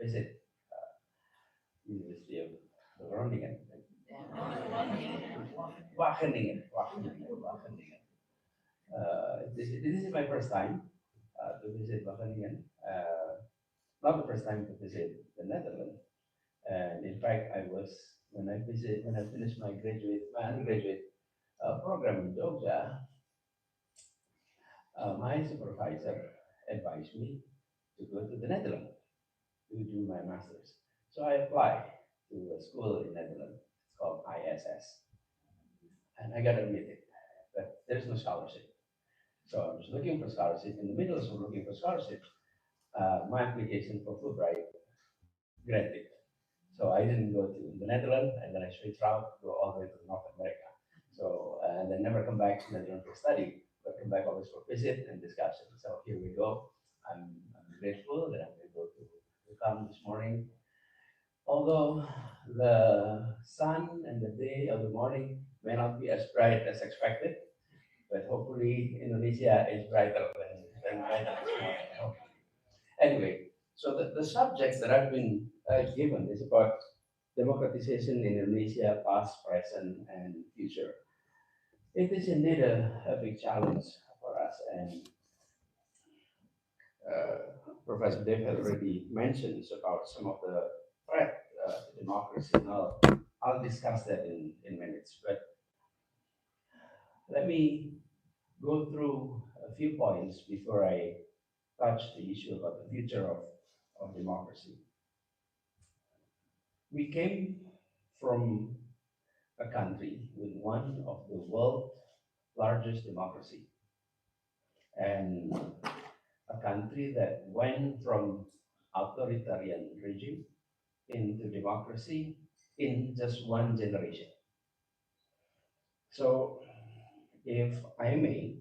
visit University of Groningen. Wageningen. This is my first time to visit Wageningen. Not the first time to visit the Netherlands. And in fact, I was when I finished my undergraduate program in Jogja, my supervisor advised me to go to the Netherlands to do my master's. So I applied to a school in Netherlands. It's called ISS, and I got admitted, but there's no scholarship. So I was looking for scholarship. In the middle of looking for scholarship, my application for Fulbright granted. So I didn't go to the Netherlands, and then I switched route, go all the way to North America. So and then never come back to Netherlands for study, but come back always for visit and discussion. So here we go. I'm grateful that I'm able to come this morning. Although the sun and the day of the morning may not be as bright as expected, but hopefully Indonesia is brighter than brighter this morning. Anyway, so the subject that I've been given is about democratization in Indonesia, past, present, and future. It is indeed a big challenge for us, and Professor Dave had already mentioned about some of the threat to democracy, and I'll discuss that in minutes. But let me go through a few points before I touch the issue about the future of democracy. We came from a country with one of the world's largest democracy, and a country that went from authoritarian regime into democracy in just one generation. So, if I may,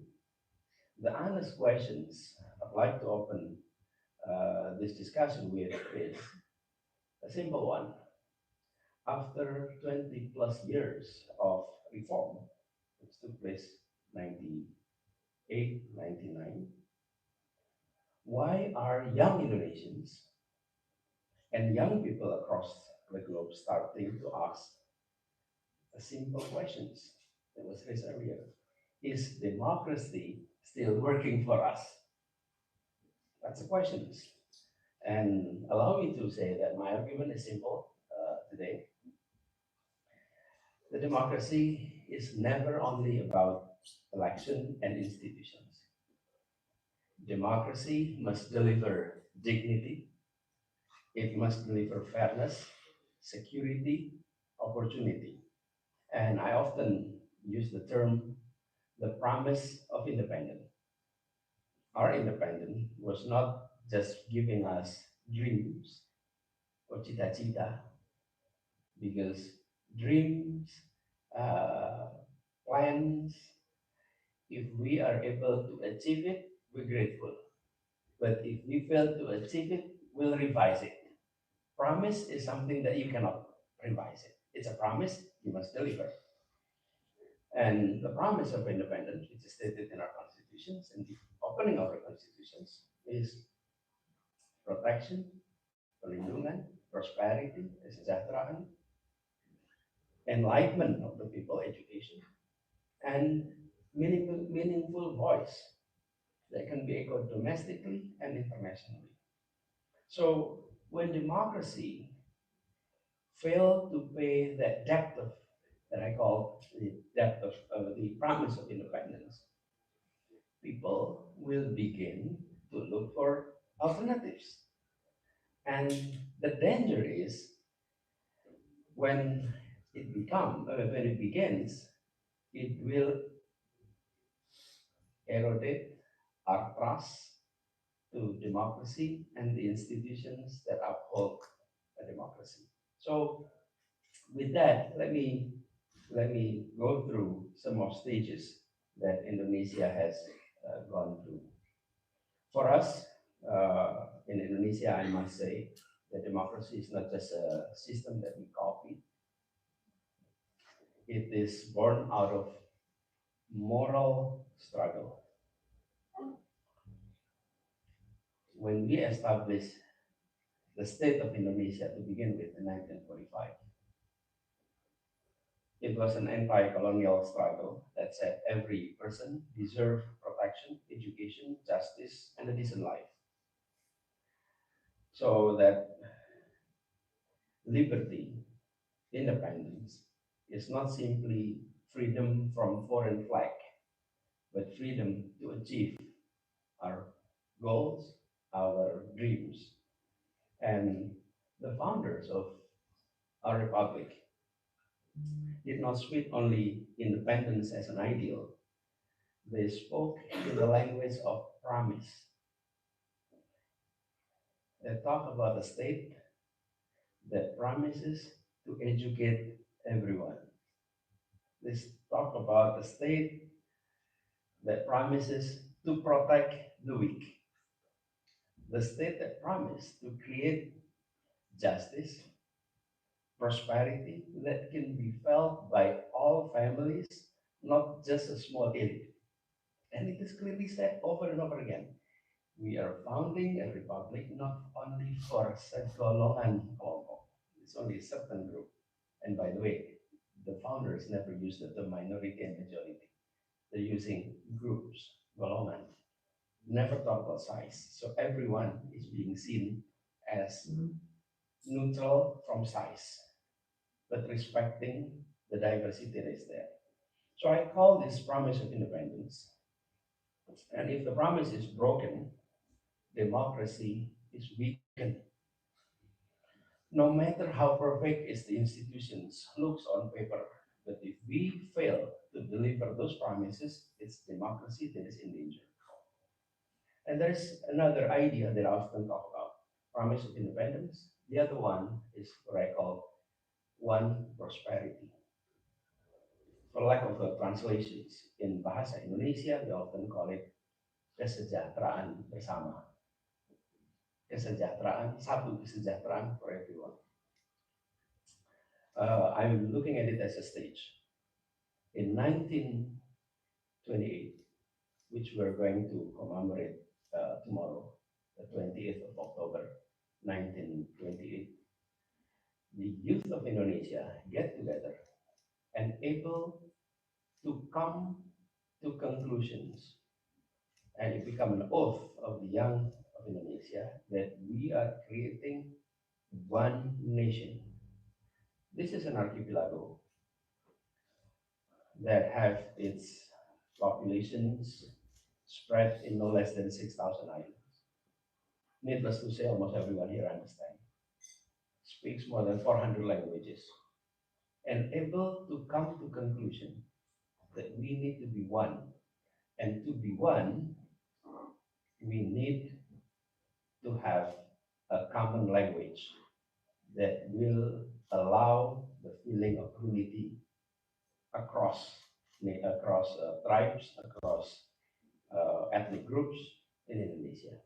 the honest questions I'd like to open this discussion with is a simple one. After 20 plus years of reform, which took place 98, 99, why are young Indonesians and young people across the globe starting to ask a simple questions that was raised earlier? Is democracy still working for us? That's the questions. And allow me to say that my argument is simple today. The democracy is never only about election and institutions. Democracy must deliver dignity, it must deliver fairness, security, opportunity. And I often use the term the promise of independence. Our independence was not just giving us dreams or cita-cita, because dreams, plans, if we are able to achieve it, we're grateful. But if we fail to achieve it, we'll revise it. Promise is something that you cannot revise it. It's a promise, you must deliver. And the promise of independence, which is stated in our constitutions and the opening of our constitutions, is protection, perlindungan, prosperity, kesejahteraan, enlightenment of the people, education, and meaningful voice that can be echoed domestically and internationally. So when democracy failed to pay that debt of that I call the debt of the promise of independence, people will begin to look for alternatives. And the danger is when when it begins, it will erode our trust to democracy and the institutions that uphold a democracy. So, with that, let me go through some of stages that Indonesia has gone through. For us in Indonesia, I must say that democracy is not just a system that we copy. It is born out of moral struggle. When we established the state of Indonesia to begin with in 1945. It was an anti-colonial struggle that said every person deserved protection, education, justice, and a decent life. So that liberty, independence, is not simply freedom from foreign flag, but freedom to achieve our goals, our dreams. And the founders of our republic did not speak only independence as an ideal, they spoke in the language of promise. They talk about a state that promises to educate everyone. They talk about a state that promises to protect the weak. The state that promised to create justice, prosperity that can be felt by all families, not just a small elite. And it is clearly said over and over again. We are founding a republic not only for segolongan kelompok. It's only a certain group. And by the way, the founders never used the term minority and majority. They're using groups, golongan. Never talk about size. So everyone is being seen as neutral from size, but respecting the diversity that is there. So I call this promise of independence. And if the promise is broken, democracy is weakened. No matter how perfect is the institutions looks on paper, but if we fail to deliver those promises, it's democracy that is in danger. And there's another idea that I often talk about, promise of independence. The other one is what I call one prosperity. For lack of translations, in Bahasa Indonesia, we often call it kesejahteraan bersama. Kesejahteraan, satu kesejahteraan for everyone. I'm looking at it as a stage. In 1928, which we're going to commemorate tomorrow, the 20th of October, 1928, the youth of Indonesia get together and able to come to conclusions, and it become an oath of the young of Indonesia that we are creating one nation. This is an archipelago that have its populations spread in no less than 6,000 islands. Needless to say, almost everyone here understands, speaks more than 400 languages, and able to come to conclusion that we need to be one. And to be one, we need to have a common language that will allow the feeling of unity across tribes, across ethnic groups in Indonesia.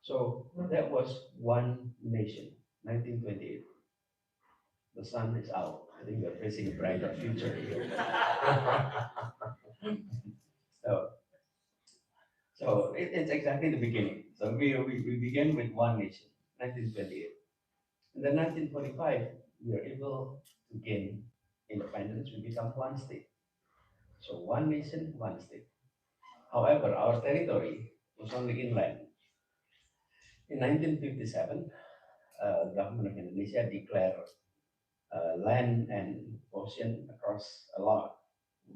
So that was one nation, 1928. The sun is out. I think we're facing a brighter future here. so it's exactly the beginning. So we began with one nation, 1928. In the 1945, we are able to gain independence. We become one state. So one nation, one state. However, our territory was only inland. In 1957, government of Indonesia declared land and ocean across a lot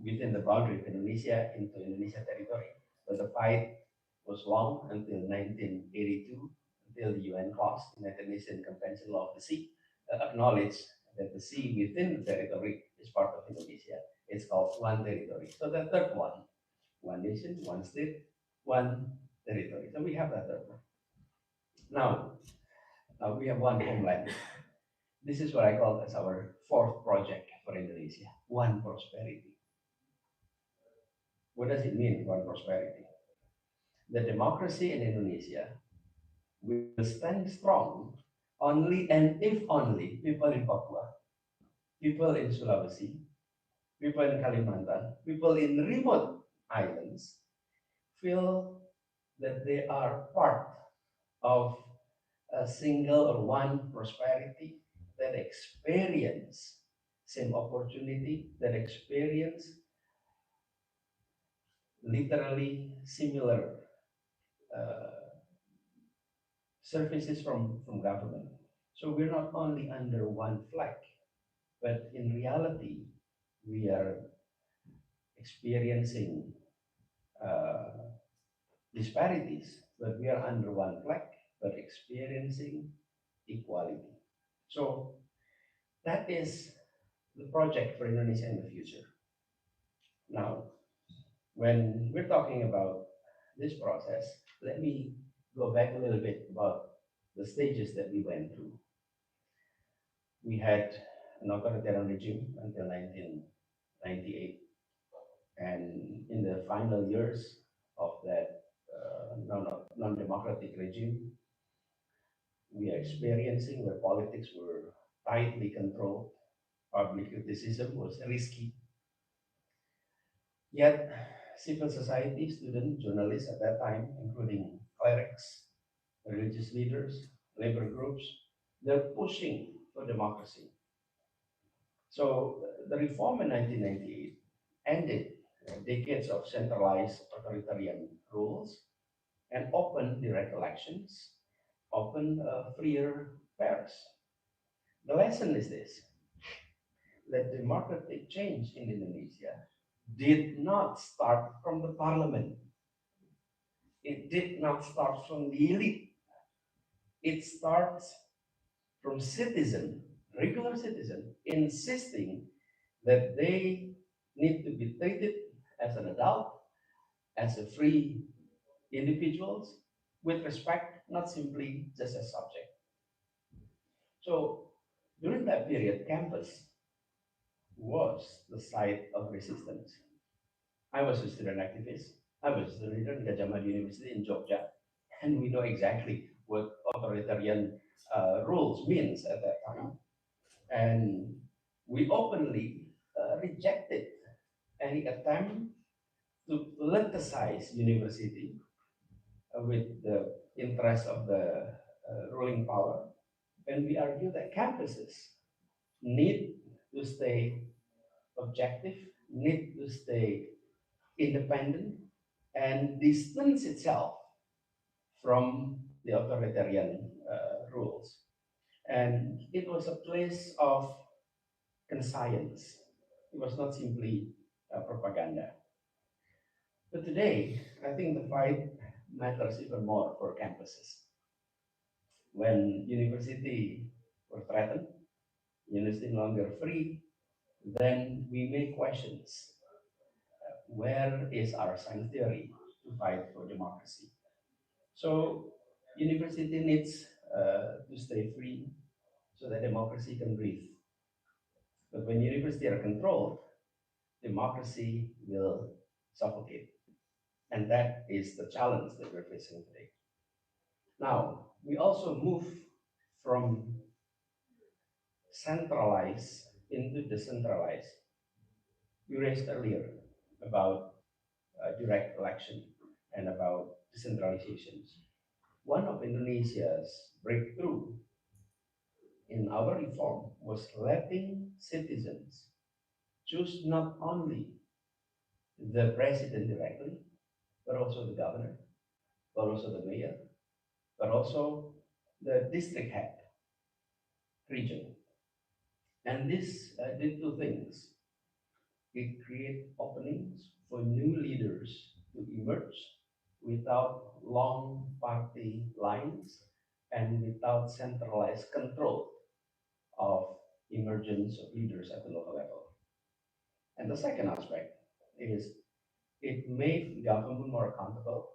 within the boundary of Indonesia into Indonesia territory. But the fight was long until 1982, until the UN clause, United Nations Convention Law of the Sea, acknowledged that the sea within the territory is part of Indonesia. It's called one territory. So the third one nation, one state, one territory. So we have that third one. Now, we have one homeland. This is what I call as our fourth project for Indonesia, one prosperity. What does it mean, one prosperity? The democracy in Indonesia will stand strong only and if only people in Papua, people in Sulawesi, people in Kalimantan, people in remote islands feel that they are part of a single or one prosperity, that experience same opportunity, that experience literally similar uh, services from government. So we're not only under one flag, but in reality, we are experiencing uh, disparities, but we are under one flag, but experiencing equality. So that is the project for Indonesia in the future. Now, when we're talking about this process, let me go back a little bit about the stages that we went through. We had an authoritarian regime until 1998, and in the final years of that non-democratic regime, we are experiencing where politics were tightly controlled, public criticism was risky, yet civil society, students, journalists at that time, including clerics, religious leaders, labor groups, they're pushing for democracy. So the reform in 1998 ended decades of centralized authoritarian rules and opened direct elections, opened freer fairs. The lesson is this: that democratic change in Indonesia did not start from the parliament. It did not start from the elite. It starts from citizen, regular citizen, insisting that they need to be treated as an adult, as a free individuals, with respect, not simply just as subject. So during that period, campus was the site of resistance. I was a student activist. I was the leader in Gajah Mada University in Jogja, and we know exactly what authoritarian rules means at that time. And we openly rejected any attempt to politicize university with the interest of the ruling power. And we argue that campuses need to stay objective, need to stay independent, and distance itself from the authoritarian rules. And it was a place of conscience. It was not simply propaganda. But today, I think the fight matters even more for campuses. When university were threatened, university no longer free, then we make questions. Where is our science theory to fight for democracy? So university needs to stay free so that democracy can breathe. But when university are controlled, democracy will suffocate. And that is the challenge that we're facing today. Now, we also move from centralized into decentralized. You raised earlier about direct election and about decentralizations. One of Indonesia's breakthrough in our reform was letting citizens choose not only the president directly, but also the governor, but also the mayor, but also the district head region. And this did two things. It created openings for new leaders to emerge without long party lines and without centralized control of emergence of leaders at the local level. And the second aspect is it made government more accountable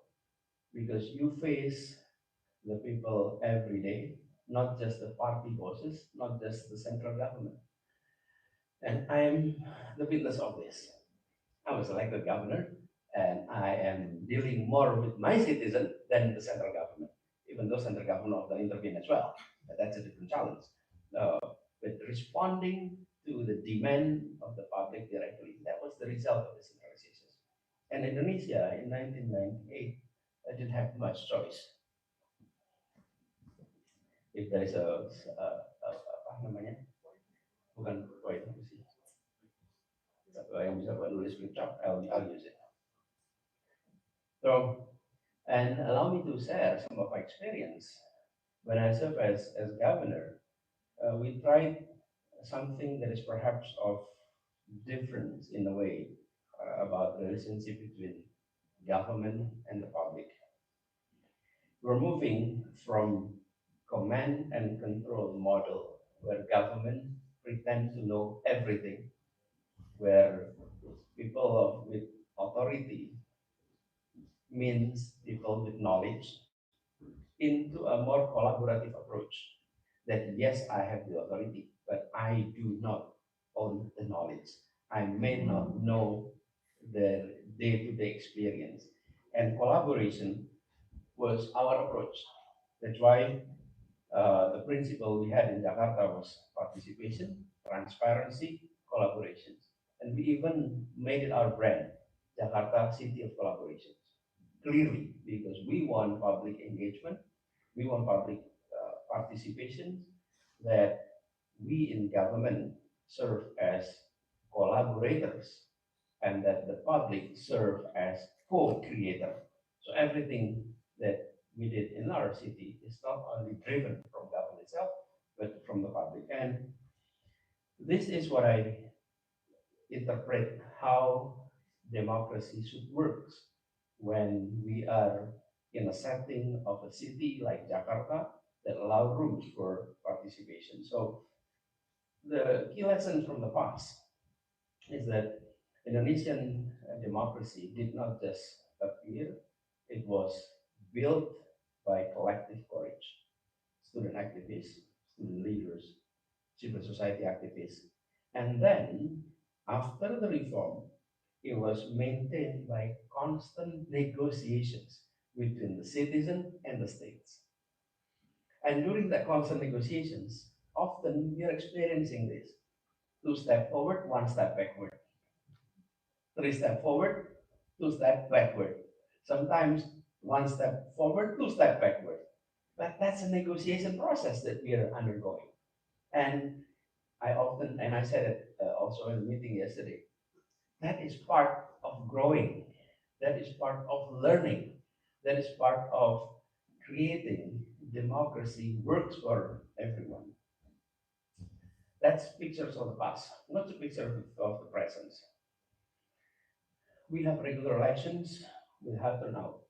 because you face the people every day, not just the party bosses, not just the central government. And I am the witness of this. I was elected governor, and I am dealing more with my citizen than the central government, even though central government often intervene as well. But that's a different challenge. Uh, but responding to the demand of the public directly, that was the result of the centralization. And Indonesia in 1998 didn't have much choice. if there is apa namanya, bukan poin apa sih, yang bisa buat nulis flip chart, I'll use it. So, and allow me to share some of my experience. When I served as governor, we tried something that is perhaps of difference in a way about the relationship between government and the public. We're moving from command and control model where government pretend to know everything, where with authority means people with knowledge, into a more collaborative approach. That yes, I have the authority, but I do not own the knowledge. I may not know the day-to-day experience. And collaboration was our approach. That's why the principle we had in Jakarta was participation, transparency, collaboration. And we even made it our brand, Jakarta City of Collaborations. Clearly, because we want public engagement, we want public participation, that we in government serve as collaborators and that the public serve as co-creator. So everything that we did in our city is not only driven from government itself, but from the public. And this is what I interpret how democracy should work when we are in a setting of a city like Jakarta that allow rooms for participation. So the key lesson from the past is that Indonesian democracy did not just appear, it was built by collective courage. Student activists, student leaders, civil society activists. And then, after the reform, it was maintained by constant negotiations between the citizen and the states. And during the constant negotiations, often we are experiencing this: two step forward, one step backward, three step forward, two step backward. Sometimes one step forward, two step backward. But that's a negotiation process that we are undergoing. And I said it also in the meeting yesterday, that is part of growing, that is part of learning, that is part of creating democracy works for everyone. That's pictures of the past, not the picture of the present. We have regular elections, we have turnout.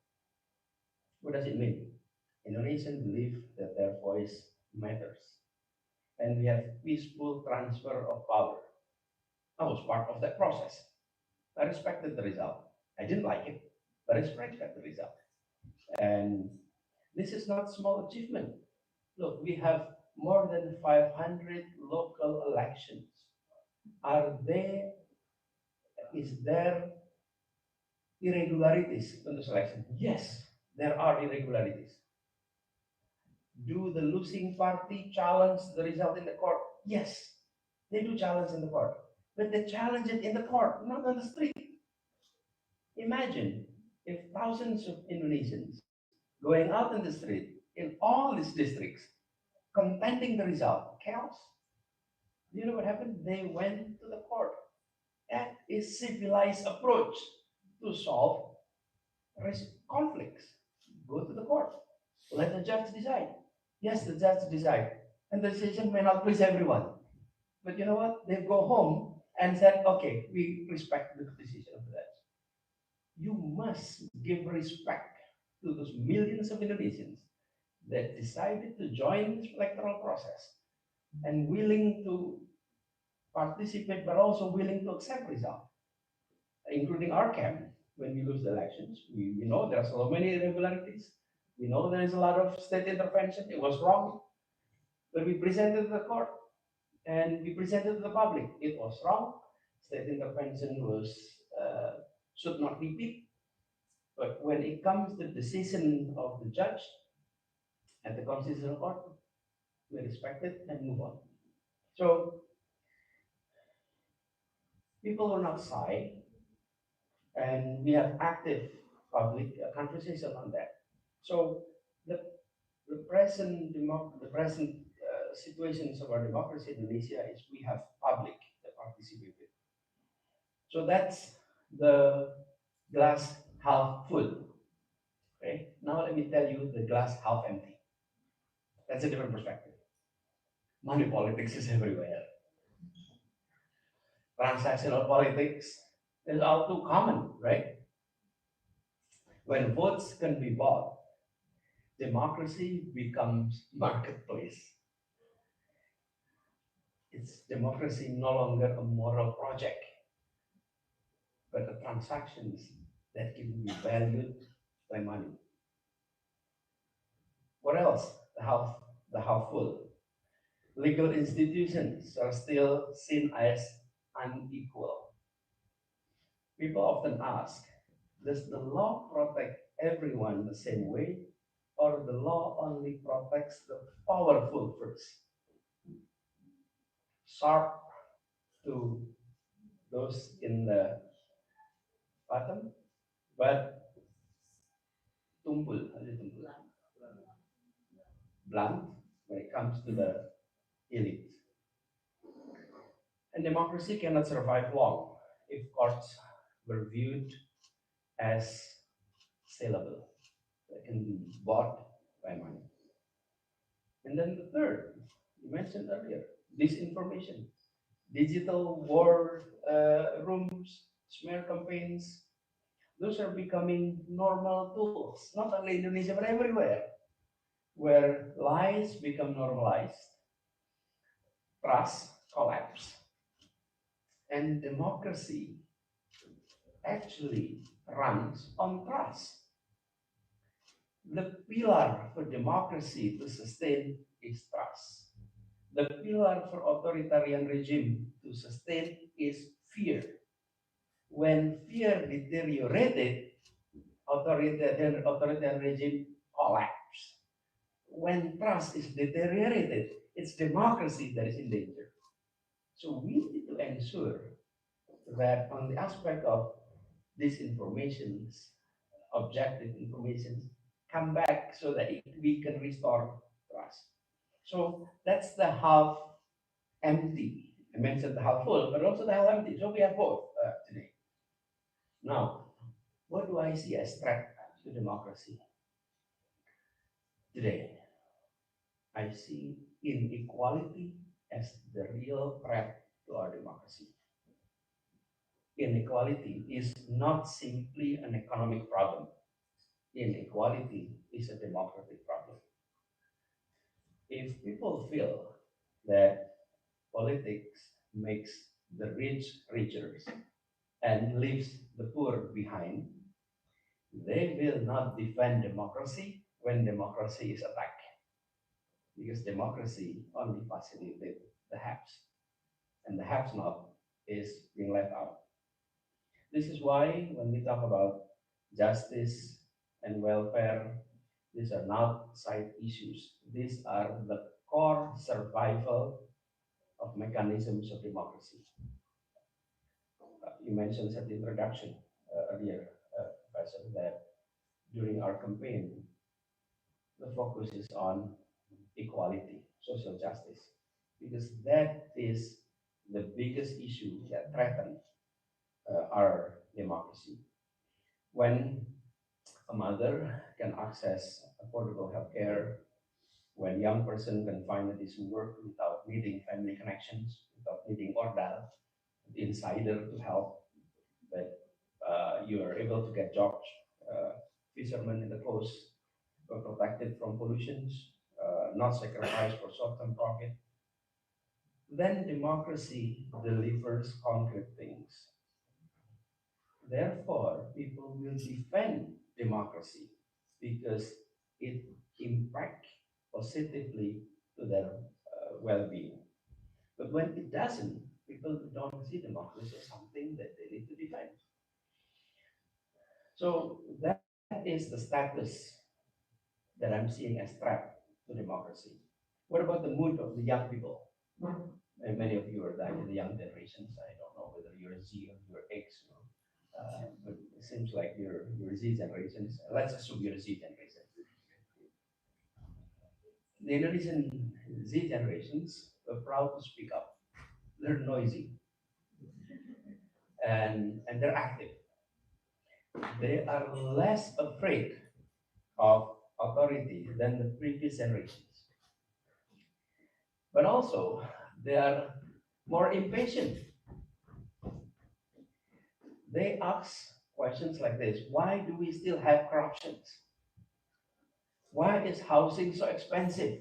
What does it mean? Indonesians believe that their voice matters, and we have peaceful transfer of power. I was part of that process. I respected the result. I didn't like it, but I respected the result. And this is not small achievement. Look, we have more than 500 local elections. Are there, is there irregularities in the selection? Yes, there are irregularities. Do the losing party challenge the result in the court? Yes, they do challenge in the court. But they challenge it in the court, not on the street. Imagine if thousands of Indonesians going out in the street in all these districts, contending the result, chaos. Do you know what happened? They went to the court. That is civilized approach to solve conflicts. Go to the court. Let the judge decide. Yes, the judge decide. And the decision may not please everyone. But you know what? They go home and said, okay, we respect the decision of the judge. You must give respect to those millions of Indonesians that decided to join this electoral process and willing to participate, but also willing to accept result, including our camp. When we lose the elections, we know there are so many irregularities. We know there is a lot of state intervention. It was wrong, but we presented to the court and we presented to the public. It was wrong. State intervention was should not repeat. But when it comes to the decision of the judge at the constitutional court, we respect it and move on. So people are not shy, and we have active public conversation on that. So the the present situations of our democracy in Indonesia is we have public that participated. So that's the glass half full. Okay. Now let me tell you the glass half empty. That's a different perspective. Money politics is everywhere. Transactional politics is all too common, right? When votes can be bought, democracy becomes marketplace. It's democracy no longer a moral project, but the transactions that can be valued by money. What else? The half full. Legal institutions are still seen as unequal. People often ask, does the law protect everyone the same way, or the law only protects the powerful first? Sharp to those in the bottom, but tumpul, tumpul, blunt when it comes to the elite. And democracy cannot survive long if courts were viewed as saleable, that can be bought by money. And then the third, you mentioned earlier, disinformation, digital war rooms, smear campaigns, those are becoming normal tools, not only in Indonesia, but everywhere, where lies become normalized, trust collapse, and democracy actually runs on trust. The pillar for democracy to sustain is trust. The pillar for authoritarian regime to sustain is fear. When fear deteriorated, authoritarian regime collapse. When trust is deteriorated, it's democracy that is in danger. So we need to ensure that on the aspect of disinformation, objective information, come back so that we can restore trust. So that's the half empty. I mentioned the half full, but also the half empty. So we have both today. Now, what do I see as threat to democracy today? I see inequality as the real threat to our democracy. Inequality is not simply an economic problem. Inequality is a democratic problem. If people feel that politics makes the rich richer and leaves the poor behind, they will not defend democracy when democracy is attacked, because democracy only facilitates the haves, and the haves not is being left out. This is why when we talk about justice and welfare, these are not side issues. These are the core survival of mechanisms of democracy. You mentioned at the introduction earlier, Professor, that during our campaign, the focus is on equality, social justice, because that is the biggest issue that threatens our democracy. When a mother can access affordable healthcare, when young person can find a decent work without needing family connections, without needing ordal, insider to help, that you are able to get jobs, uh, fishermen in the coast were protected from pollutions, not sacrificed for short-term profit, then democracy delivers concrete things. Therefore, people will defend democracy because it impacts positively to their well-being. But when it doesn't, people don't see democracy as something that they need to defend. So that is the status that I'm seeing as threat to democracy. What about the mood of the young people? And many of you are the young generations. I don't know whether you're Z or you're X, but it seems like you're Z generations. Let's assume you're Z generation. the Indonesian Z generations were proud to speak up. They're noisy and they're active. They are less afraid of authority than the previous generations. But also, they are more impatient. They ask questions like this: why do we still have corruptions? Why is housing so expensive?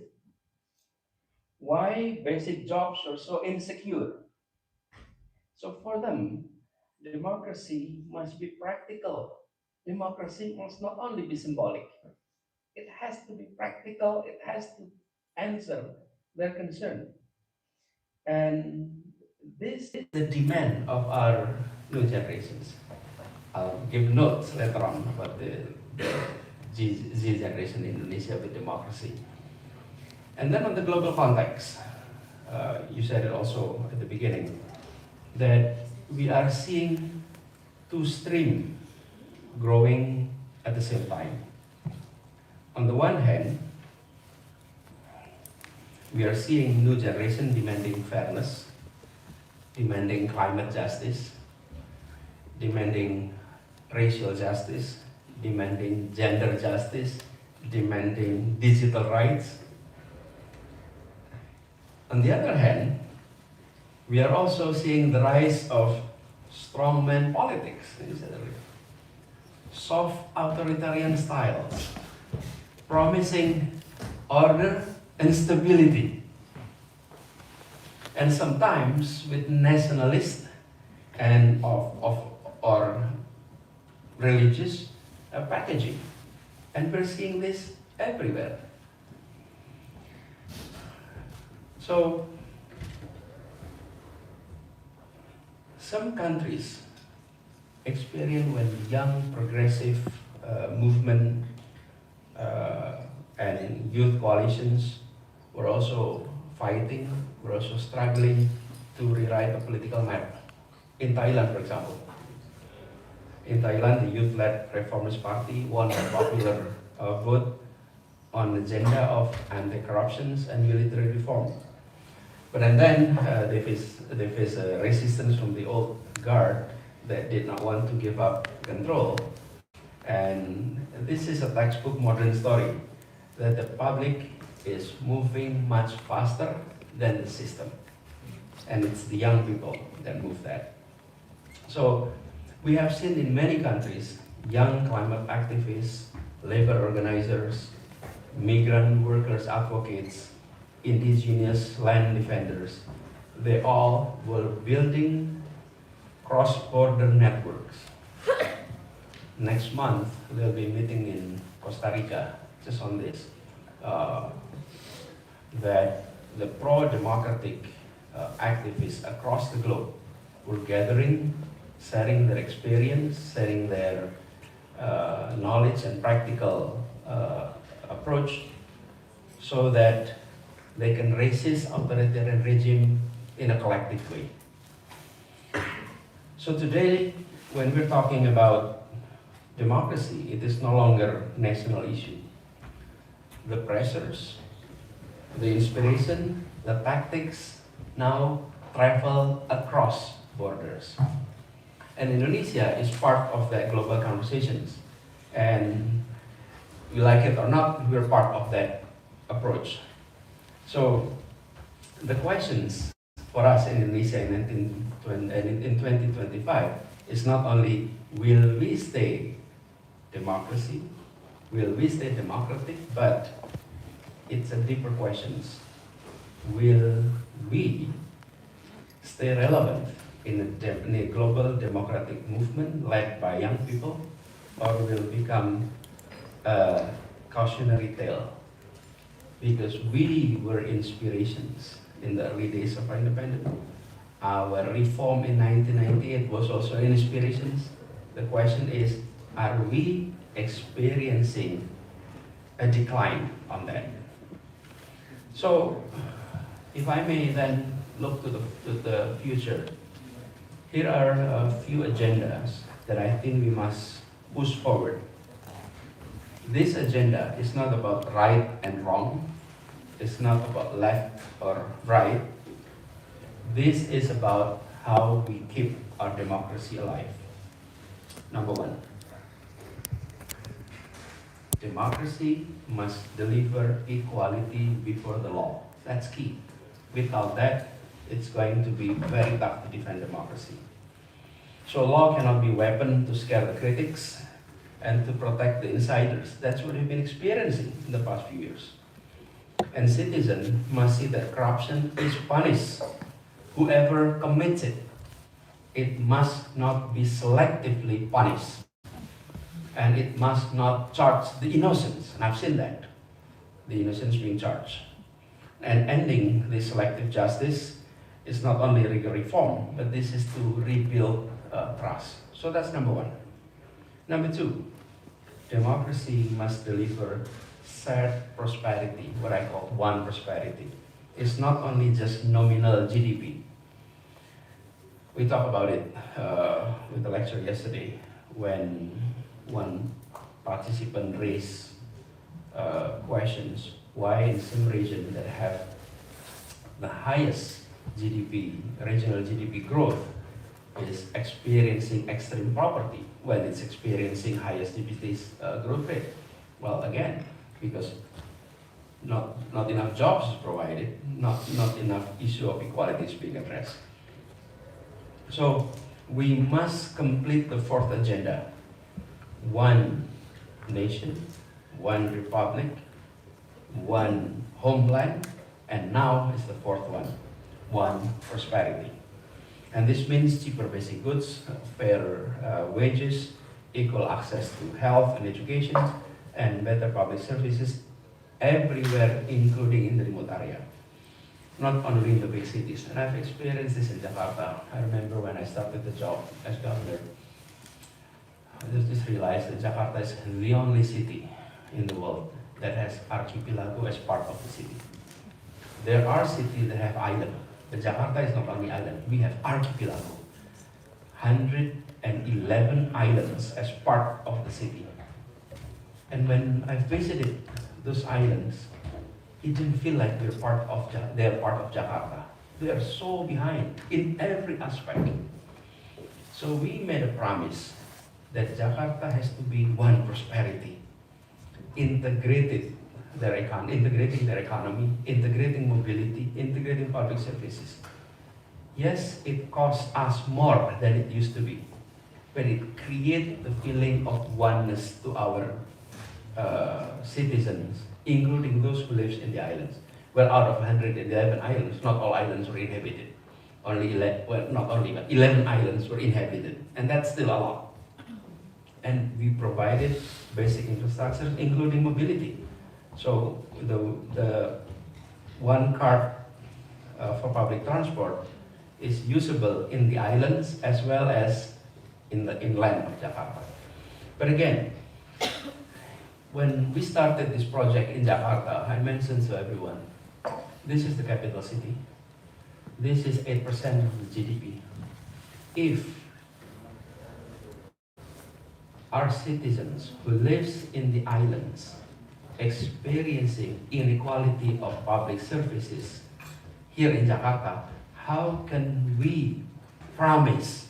Why basic jobs are so insecure? So for them, democracy must be practical. Democracy must not only be symbolic, it has to be practical, it has to answer their concern. And this is the demand of our new generations. I'll give notes later on about the Z generation in Indonesia with democracy. And then on the global context, you said it also at the beginning, that we are seeing two streams growing at the same time. On the one hand, we are seeing new generation demanding fairness, demanding climate justice, demanding racial justice, demanding gender justice, demanding digital rights. On the other hand, we are also seeing the rise of strongman politics, soft authoritarian styles, promising order and stability, and sometimes with nationalist and or religious packaging. And we're seeing this everywhere. So some countries experience when young progressive movement and youth coalitions were also fighting, were also struggling to rewrite the political map. In Thailand, for example. In Thailand, the youth-led Reformist Party won a popular vote on the agenda of anti-corruption and military reform. But then they face resistance from the old guard that did not want to give up control. And this is a textbook modern story, that the public is moving much faster than the system. And it's the young people that move that. So we have seen in many countries, young climate activists, labor organizers, migrant workers advocates, indigenous land defenders, they all were building cross-border networks. Next month, they'll be meeting in Costa Rica just on this, that the pro-democratic activists across the globe were gathering, sharing their experience, sharing their knowledge and practical approach, so that they can resist authoritarian regime in a collective way. So today, when we're talking about democracy, it is no longer a national issue. The pressures, the inspiration, the tactics now travel across borders. And Indonesia is part of that global conversations. And we like it or not, we're part of that approach. So the questions for us in Indonesia in 2025 is not only, will we stay democracy, will we stay democratic, but it's a deeper questions. Will we stay relevant in a global democratic movement led by young people, or will become a cautionary tale? Because we were inspirations in the early days of our independence. Our reform in 1998 was also inspirations. The question is, are we experiencing a decline on that? So, if I may then look to the future, here are a few agendas that I think we must push forward. This agenda is not about right and wrong. is not about left or right. This is about how we keep our democracy alive. Number one, democracy must deliver equality before the law. That's key. Without that, it's going to be very tough to defend democracy. So law cannot be a weapon to scare the critics and to protect the insiders. That's what we've been experiencing in the past few years. And citizens must see that corruption is punished. Whoever commits it, it must not be selectively punished. And it must not charge the innocents. And I've seen that. The innocents being charged. And ending this selective justice is not only legal reform, but this is to rebuild trust. So that's number one. Number two, democracy must deliver shared prosperity, what I call one prosperity. It's not only just nominal GDP. We talked about it with the lecture yesterday when one participant raised questions why in some regions that have the highest GDP, regional GDP growth, is experiencing extreme poverty when it's experiencing highest GDP growth rate. Well, again, because not enough jobs is provided, not enough issue of equality is being addressed. So we must complete the fourth agenda. One nation, one republic, one homeland, and now is the fourth one prosperity. And this means cheaper basic goods, fair wages, equal access to health and education, and better public services everywhere, including in the remote area. Not only in the big cities. And I've experienced this in Jakarta. I remember when I started the job as governor, I just realized that Jakarta is the only city in the world that has archipelago as part of the city. There are cities that have island, but Jakarta is not only island. We have archipelago, 111 islands as part of the city. And when I visited those islands, it didn't feel like they're part of Jakarta. They are so behind in every aspect. So we made a promise that Jakarta has to be one prosperity, integrating their economy, integrating mobility, integrating public services. Yes, it costs us more than it used to be, but it creates the feeling of oneness to our citizens, including those who live in the islands. Well, out of 111 islands, not all islands were inhabited. Only 11, well, not only, but 11 islands were inhabited, and that's still a lot. And we provided basic infrastructure, including mobility. So the one card for public transport is usable in the islands as well as in the inland of Jakarta. But again, when we started this project in Jakarta, I mentioned to everyone, this is the capital city. This is 8% of the GDP. If our citizens who lives in the islands experiencing inequality of public services here in Jakarta, how can we promise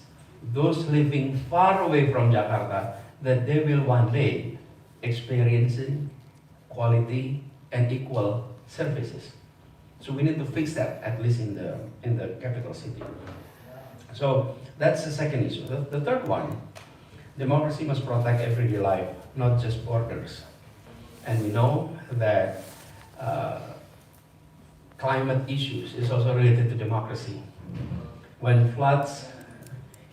those living far away from Jakarta that they will one day experiencing quality and equal services? So we need to fix that, at least in the capital city. So that's the second issue. The third one, democracy must protect everyday life, not just borders. And we know that climate issues is also related to democracy. When floods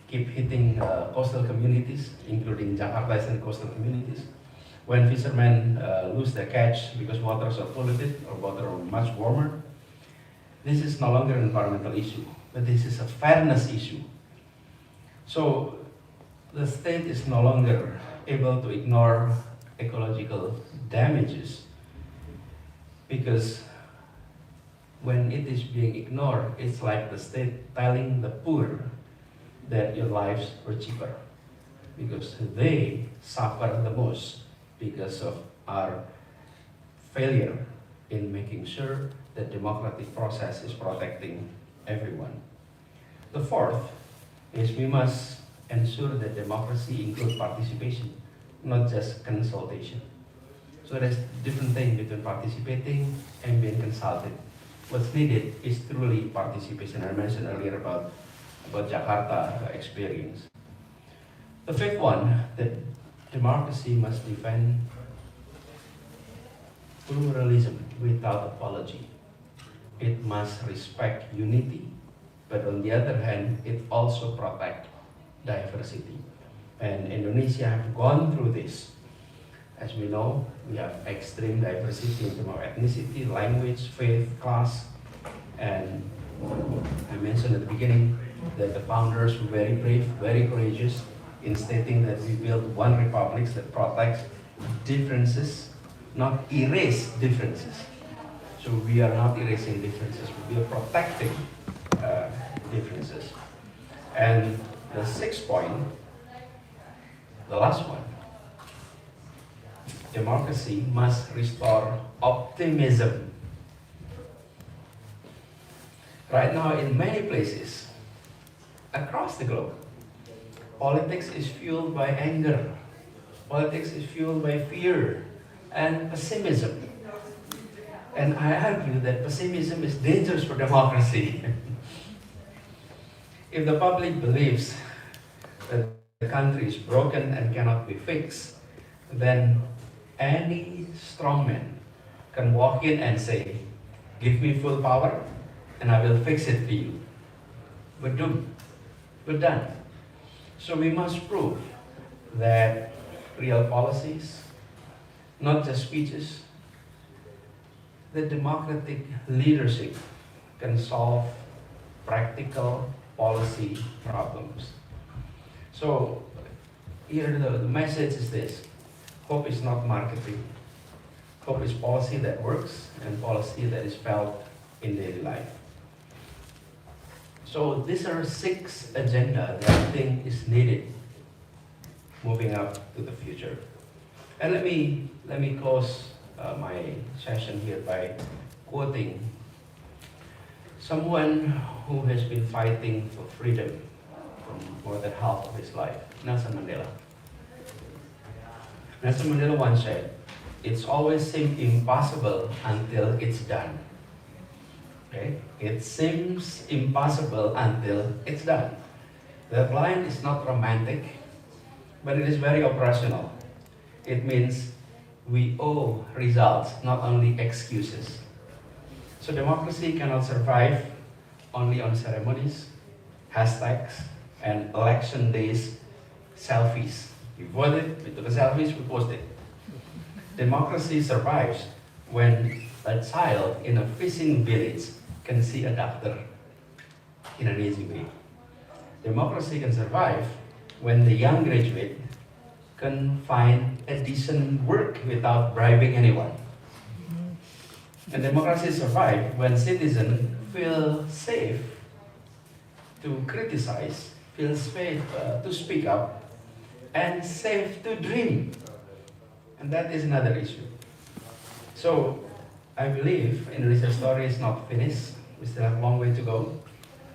keep hitting coastal communities, including Jakarta and coastal communities, when fishermen lose their catch because waters are polluted or water are much warmer, this is no longer an environmental issue, but this is a fairness issue. So the state is no longer able to ignore ecological damages, because when it is being ignored, it's like the state telling the poor that your lives were cheaper, because they suffer the most because of our failure in making sure that democratic process is protecting everyone. The fourth is we must ensure that democracy includes participation, not just consultation. So there's different thing between participating and being consulted. What's needed is truly participation. I mentioned earlier about Jakarta experience. The fifth one, that democracy must defend pluralism without apology. It must respect unity, but on the other hand, it also protect diversity. And Indonesia have gone through this. As we know, we have extreme diversity in terms of ethnicity, language, faith, class, and I mentioned at the beginning that the founders were very brave, very courageous in stating that we built one republic that protects differences, not erase differences. So we are not erasing differences, we are protecting differences. And the sixth point, the last one, democracy must restore optimism. Right now, in many places across the globe, politics is fueled by anger, politics is fueled by fear and pessimism. And I argue that pessimism is dangerous for democracy. If the public believes that the country is broken and cannot be fixed, then any strongman can walk in and say, give me full power and I will fix it for you. We're doomed. We're done. So we must prove that real policies, not just speeches, that democratic leadership can solve practical policy problems. So here the message is this: hope is not marketing. Hope is policy that works and policy that is felt in daily life. So these are 6 agenda that I think is needed moving up to the future. And let me close my session here by quoting someone who has been fighting for freedom for more than half of his life, Nelson Mandela. Nelson Mandela once said, "It's always seemed impossible until it's done." Okay? It seems impossible until it's done. The line is not romantic, but it is very operational. It means we owe results, not only excuses. So democracy cannot survive only on ceremonies, hashtags, and election days selfies. We voted, we took a selfies, we posted. Democracy survives when a child in a fishing village can see a doctor in an easy way. Democracy can survive when the young graduate can find a decent work without bribing anyone. And democracy survives when citizens feel safe to criticize, feel safe to speak up, and safe to dream. And that is another issue. So I believe Indonesia's story is not finished. We still have a long way to go.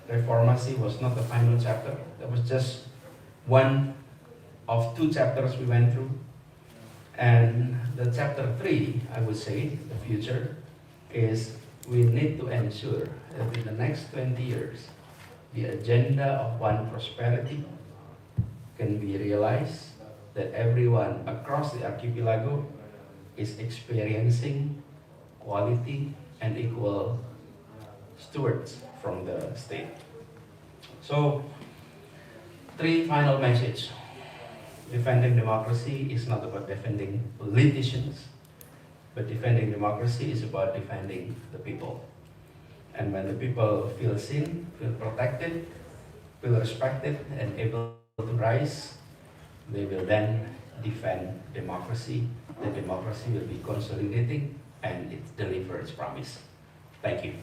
Reformasi was not the final chapter. That was just one of 2 chapters we went through. And the chapter 3, I would say, the future, is we need to ensure that in the next 20 years, the agenda of one prosperity can be realized, that everyone across the archipelago is experiencing quality and equal stewards from the state. So, 3 final messages. Defending democracy is not about defending politicians, but defending democracy is about defending the people. And when the people feel seen, feel protected, feel respected, and able to rise, they will then defend democracy. The democracy will be consolidating and it delivers its promise. Thank you.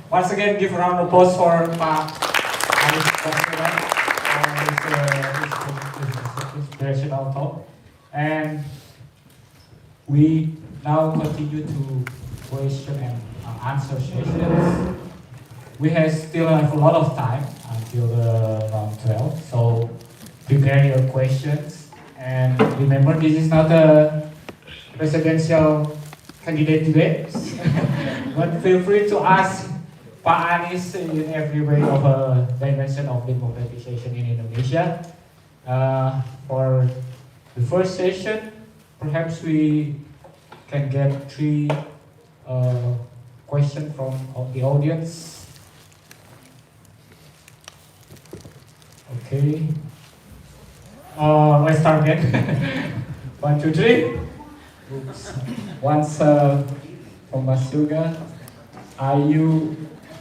Once again, give a round of applause for Pak Anies Baswedan for his inspirational talk. And we now continue to question and answer sessions. We still have a lot of time until around 12, so prepare your questions. And remember, this is not a presidential candidate debate, but feel free to ask Pak Anies in every way of a dimension of democratization in Indonesia. For the first session, perhaps we can get 3 questions from the audience. Okay. Let's start again. 1, 2, 3. Oops. Once from Mas Yoga, Ayu,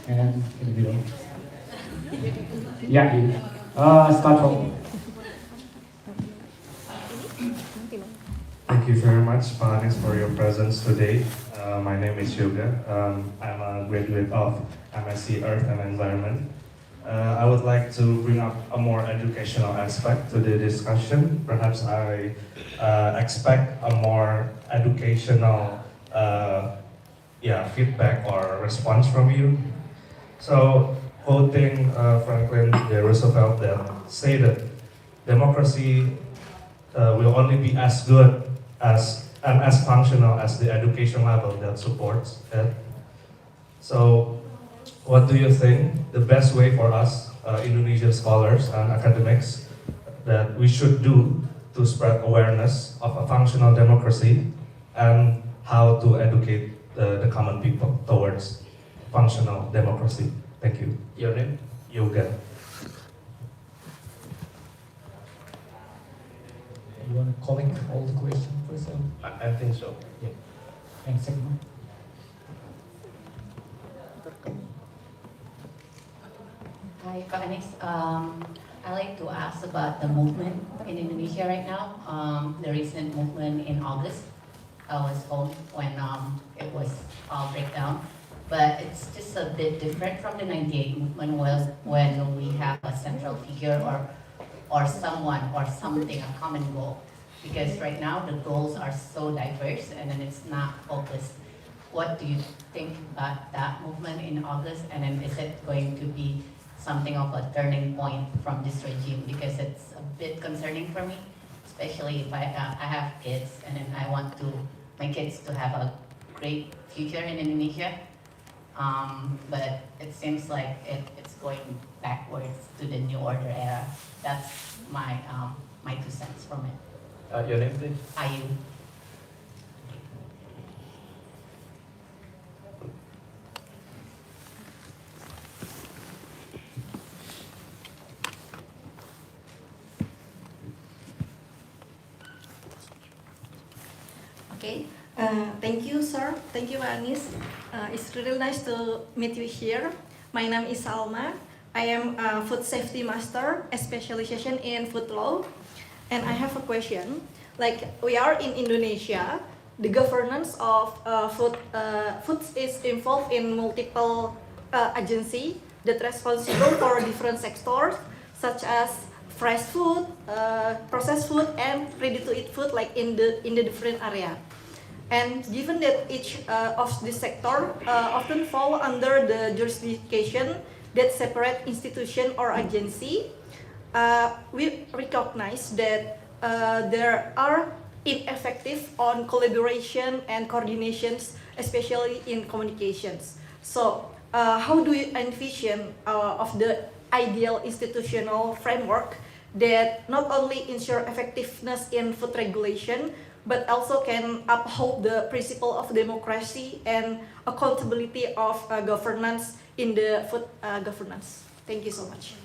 and in the middle. Yeah, you. Start from. Thank you very much, Pak Anies, for your presence today. My name is Yoga. I'm a graduate of MSc Earth and Environment. I would like to bring up a more educational aspect to the discussion. Perhaps I expect a more educational feedback or response from you. So, quoting Franklin D. Roosevelt that stated, democracy will only be as good as and as functional as the education level that supports it. So, what do you think the best way for us, Indonesian scholars and academics, that we should do to spread awareness of a functional democracy and how to educate the common people towards functional democracy? Thank you. Your name? Yoga. You want to collect all the questions first? I think so. Yeah. And second. Hi, Pak Anies. I'd like to ask about the movement in Indonesia right now. The recent movement in August. I was home when it was all breakdown, but it's just a bit different from the '98 movement was when we have a central figure or someone or something, a common goal. Because right now the goals are so diverse and then it's not focused. What do you think about that movement in August? And then is it going to be something of a turning point from this regime? Because it's a bit concerning for me, especially if I have kids and then I want my kids to have a great future in Indonesia. But it seems like it's going backwards to the New Order era. That's my 2 cents from it. Your name, please? Ayu. Okay, thank you, sir. Thank you, Anies. It's really nice to meet you here. My name is Salma. I am a food safety master, a specialization in food law. And I have a question. Like, we are in Indonesia, the governance of food is involved in multiple agencies that responsible for different sectors, such as fresh food, processed food, and ready-to-eat food, like in the different area. And given that each of this sector often fall under the jurisdiction that separate institution or agency, we recognize that there are ineffective on collaboration and coordinations, especially in communications. So, how do you envision of the ideal institutional framework that not only ensure effectiveness in food regulation, but also can uphold the principle of democracy and accountability of governance in the food governance? Thank you so much.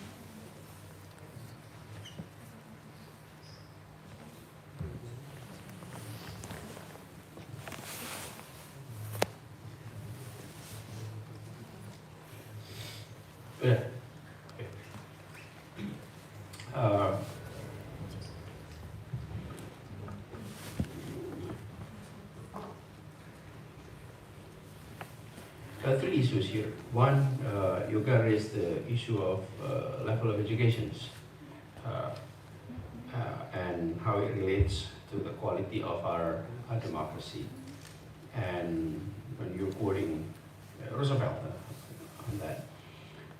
Yeah. Okay. There are 3 issues issues here. One, Yoga raised the issue of level of educations and how it relates to the quality of our democracy. And when you're quoting Roosevelt on that.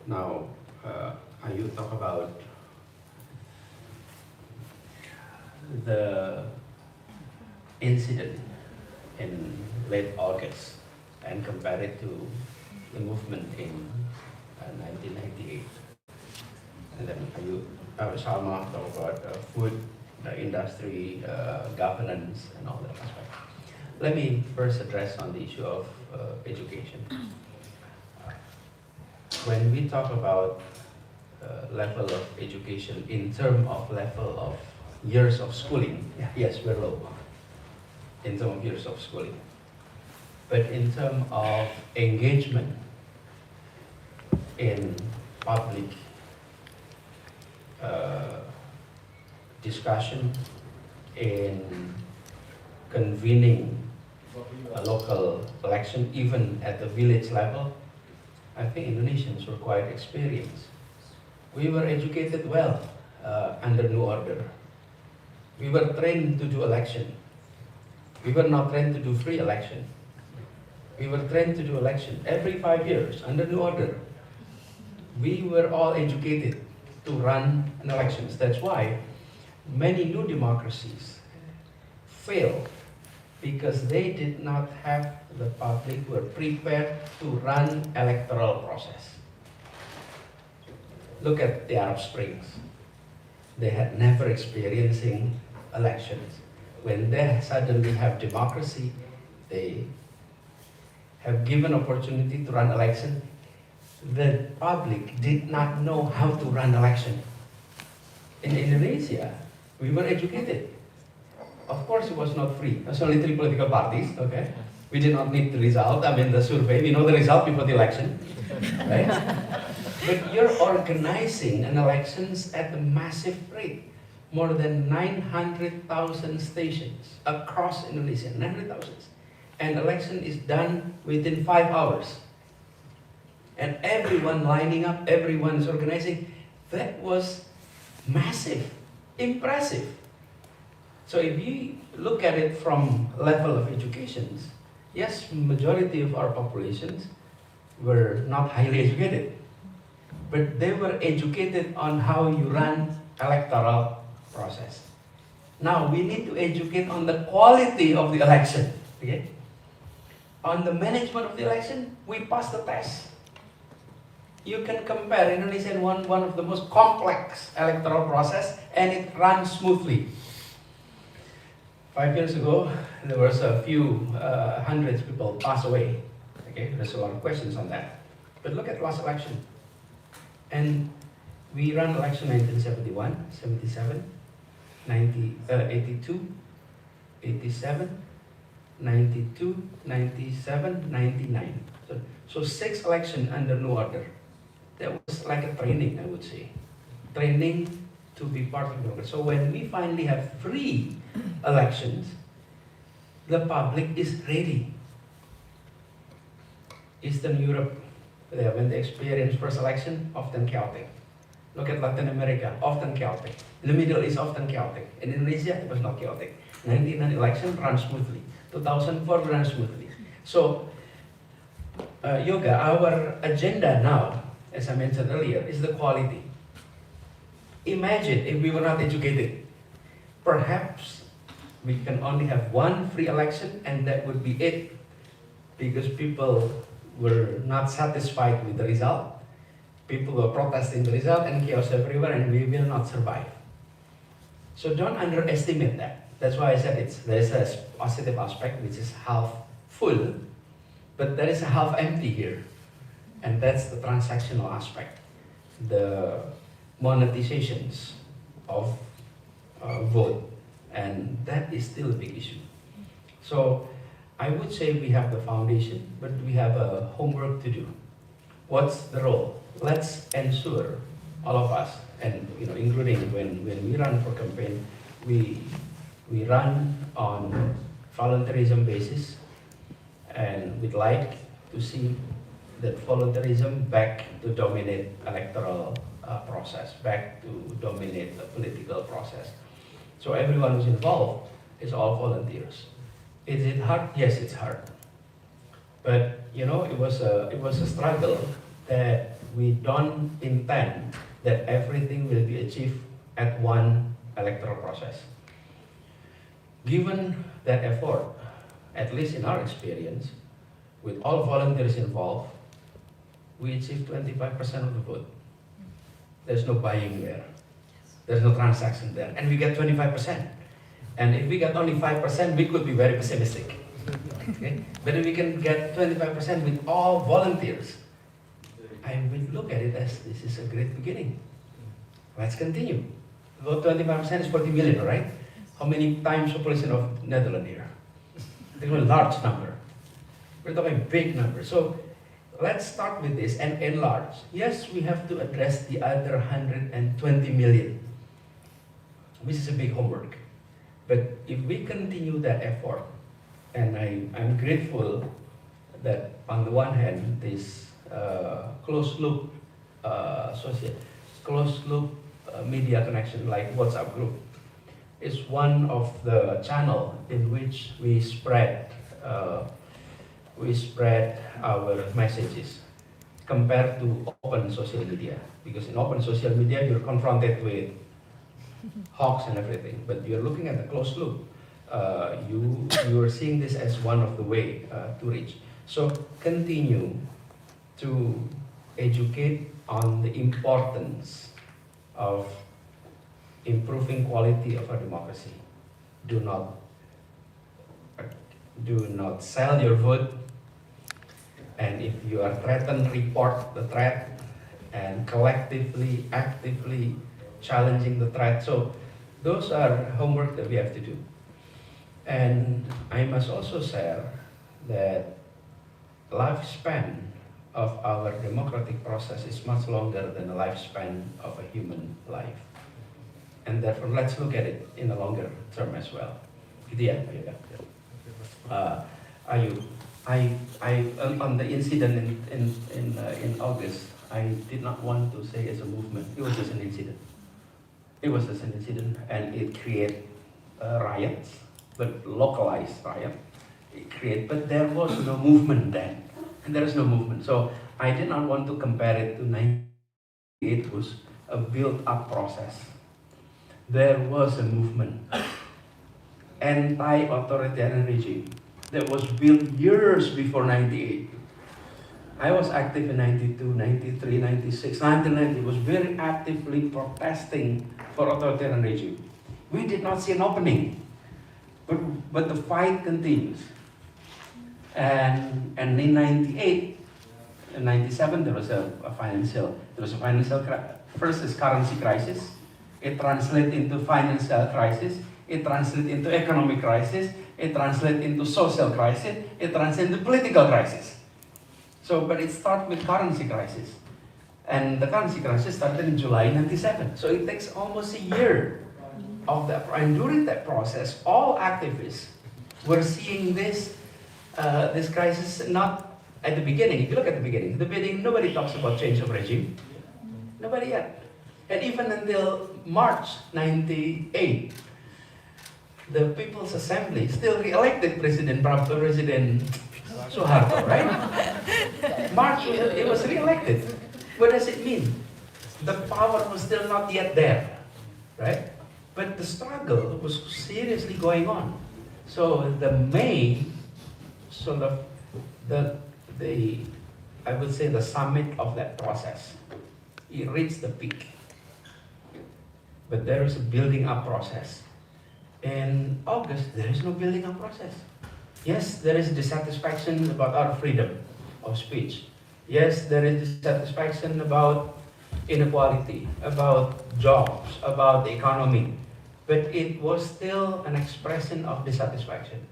Now, you talk about the incident in late August and compare it to the movement in 1998. And then Salma talk about food, the industry, governance, and all that aspect. Let me first address on the issue of education. When we talk about level of education in terms of level of years of schooling, yes, we're low in terms of years of schooling. But in terms of engagement in public discussion, in convening a local election, even at the village level, I think Indonesians were quite experienced. We were educated well under New Order. We were trained to do election. We were not trained to do free election. We were trained to do election every 5 years under New Order. We were all educated to run an elections. That's why many new democracies failed, because they did not have the public were prepared to run electoral process. Look at the Arab Springs. They had never experiencing elections. When they suddenly have democracy, they have given opportunity to run election. The public did not know how to run election. In Indonesia, we were educated. Of course, it was not free. There's only 3 political parties, okay? We did not need the result, the survey. We know the result before the election, right? But you're organizing an elections at a massive rate. More than 900,000 stations across Indonesia, 900,000. And election is done within 5 hours. And everyone lining up, everyone is organizing. That was massive, impressive. So if you look at it from level of education, yes, majority of our populations were not highly educated, but they were educated on how you run electoral process. Now we need to educate on the quality of the election. Okay? On the management of the election, we passed the test. You can compare Indonesia in one of the most complex electoral process, and it runs smoothly. 5 years ago, there was a few hundreds of people pass away. Okay, there's a lot of questions on that. But look at last election. And we ran election 1971, 77, 82, 87, 92, 97, 99. So 6 elections under New Order. That was like a training, I would say. Training to be part of the democracy. So when we finally have free elections, the public is ready. Eastern Europe, when they experience first election, often chaotic. Look at Latin America, often chaotic. In the Middle East, often chaotic. In Indonesia, it was not chaotic. 1999 election ran smoothly. 2004 ran smoothly. So, Yoga, our agenda now, as I mentioned earlier, is the quality. Imagine if we were not educated. Perhaps we can only have 1 free election and that would be it. Because people were not satisfied with the result. People were protesting the result and chaos everywhere, and we will not survive. So don't underestimate that. That's why I said there's a positive aspect which is half full, but there is a half empty here. And that's the transactional aspect. The monetizations of vote, and that is still a big issue. So I would say we have the foundation, but we have a homework to do. What's the role? Let's ensure, all of us, and including when we run for campaign, we run on voluntarism basis, and we'd like to see that voluntarism back to dominate electoral process, back to dominate the political process. So everyone who's involved is all volunteers. Is it hard? Yes, it's hard. But you know, it was a struggle that we don't intend that everything will be achieved at one electoral process. Given that effort, at least in our experience, with all volunteers involved, we achieved 25% of the vote. There's no buying there. There's no transaction there. And we get 25%. And if we get only 5%, we could be very pessimistic. Okay? But if we can get 25% with all volunteers, I will look at it as this is a great beginning. Let's continue. About 25% is 40 million, right? How many times population of Netherlands here? It's a large number. We're talking big number. So let's start with this and enlarge. Yes, we have to address the other 120 million, which is a big homework. But if we continue that effort, and I'm grateful that on the one hand, this closed loop media connection like WhatsApp group is one of the channel in which we spread our messages compared to open social media. Because in open social media, you're confronted with hawks and everything, but you're looking at the closed loop. You are seeing this as one of the way to reach. So continue to educate on the importance of improving quality of our democracy. Do not sell your vote, and if you are threatened, report the threat, and collectively, actively challenging the threat. So those are homework that we have to do. And I must also share that lifespan of our democratic process is much longer than the lifespan of a human life. And therefore, let's look at it in a longer term as well. Gitu ya, Ayu. On the incident in August, I did not want to say it's a movement. It was just an incident. It was just an incident, and it created riots, but localized riot. But there was no movement then, and there is no movement. So I did not want to compare it to 98. It was a built-up process. There was a movement, anti-authoritarian regime, that was built years before 98. I was active in 92, 93, 96, 1990, was very actively protesting for authoritarian regime. We did not see an opening, but the fight continues. And in 98, in 97, there was a financial first is currency crisis. It translates into financial crisis. It translates into economic crisis. It translates into social crisis. It translates into political crisis. So, but it starts with currency crisis. And the currency crisis started in July 97. So it takes almost a year of that. And during that process, all activists were seeing this crisis not at the beginning. If you look at the beginning, nobody talks about change of regime. Nobody yet. And even until March 98, the People's Assembly still re-elected President Suharto, right? March, it was re-elected. What does it mean? The power was still not yet there, right? But the struggle was seriously going on. So the main sort of I would say the summit of that process, it reached the peak. But there is a building up process. In August, there is no building up process. Yes, there is dissatisfaction about our freedom of speech. Yes, there is dissatisfaction about inequality, about jobs, about the economy. But it was still an expression of dissatisfaction.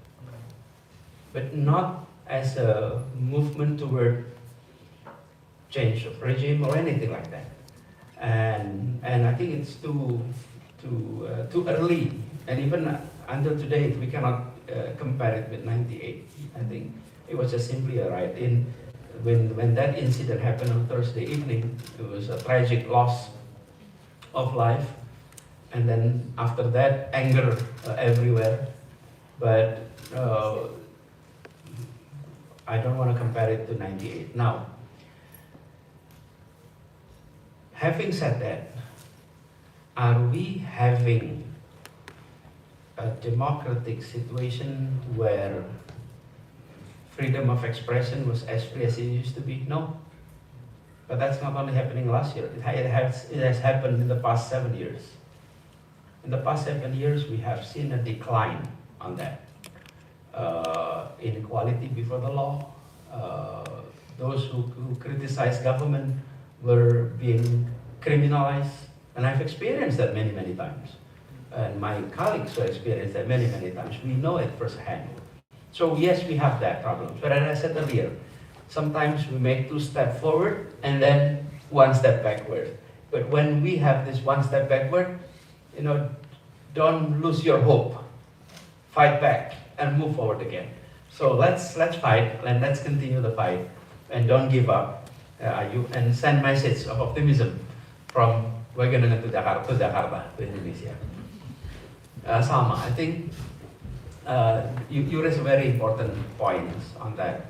But not as a movement toward change of regime or anything like that. And I think it's too early. And even until today, we cannot compare it with 98. I think it was just simply a riot. when that incident happened on Thursday evening, it was a tragic loss of life. And then after that, anger everywhere. But I don't want to compare it to 98. Now, having said that, are we having a democratic situation where freedom of expression was as free as it used to be? No. But that's not only happening last year. It has happened in the past 7 years. In the past 7 years, we have seen a decline on that. Inequality before the law. Those who criticize government were being criminalized. And I've experienced that many, many times. And my colleagues who experienced that many, many times. We know it firsthand. So yes, we have that problem. But as I said earlier, sometimes we make 2 steps forward and then 1 step backward. But when we have this 1 step backward, don't lose your hope. Fight back and move forward again. So let's fight and let's continue the fight and don't give up. And send message of optimism from Wageningen to Jakarta, to Indonesia. Salma, I think you raised a very important point on that.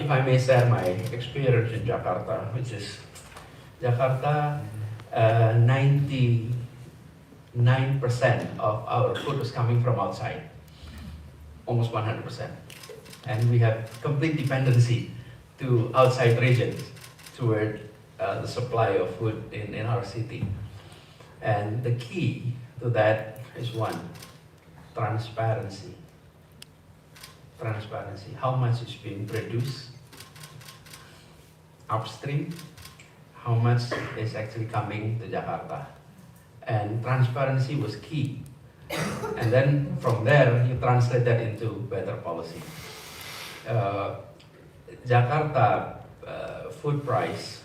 If I may share my experience in Jakarta, which is Jakarta, 99% of our food is coming from outside, almost 100%. And we have complete dependency to outside regions toward the supply of food in our city. And the key to that is 1, transparency. Transparency, how much is being produced upstream, how much is actually coming to Jakarta. And transparency was key. And then from there, you translate that into better policy. Jakarta food price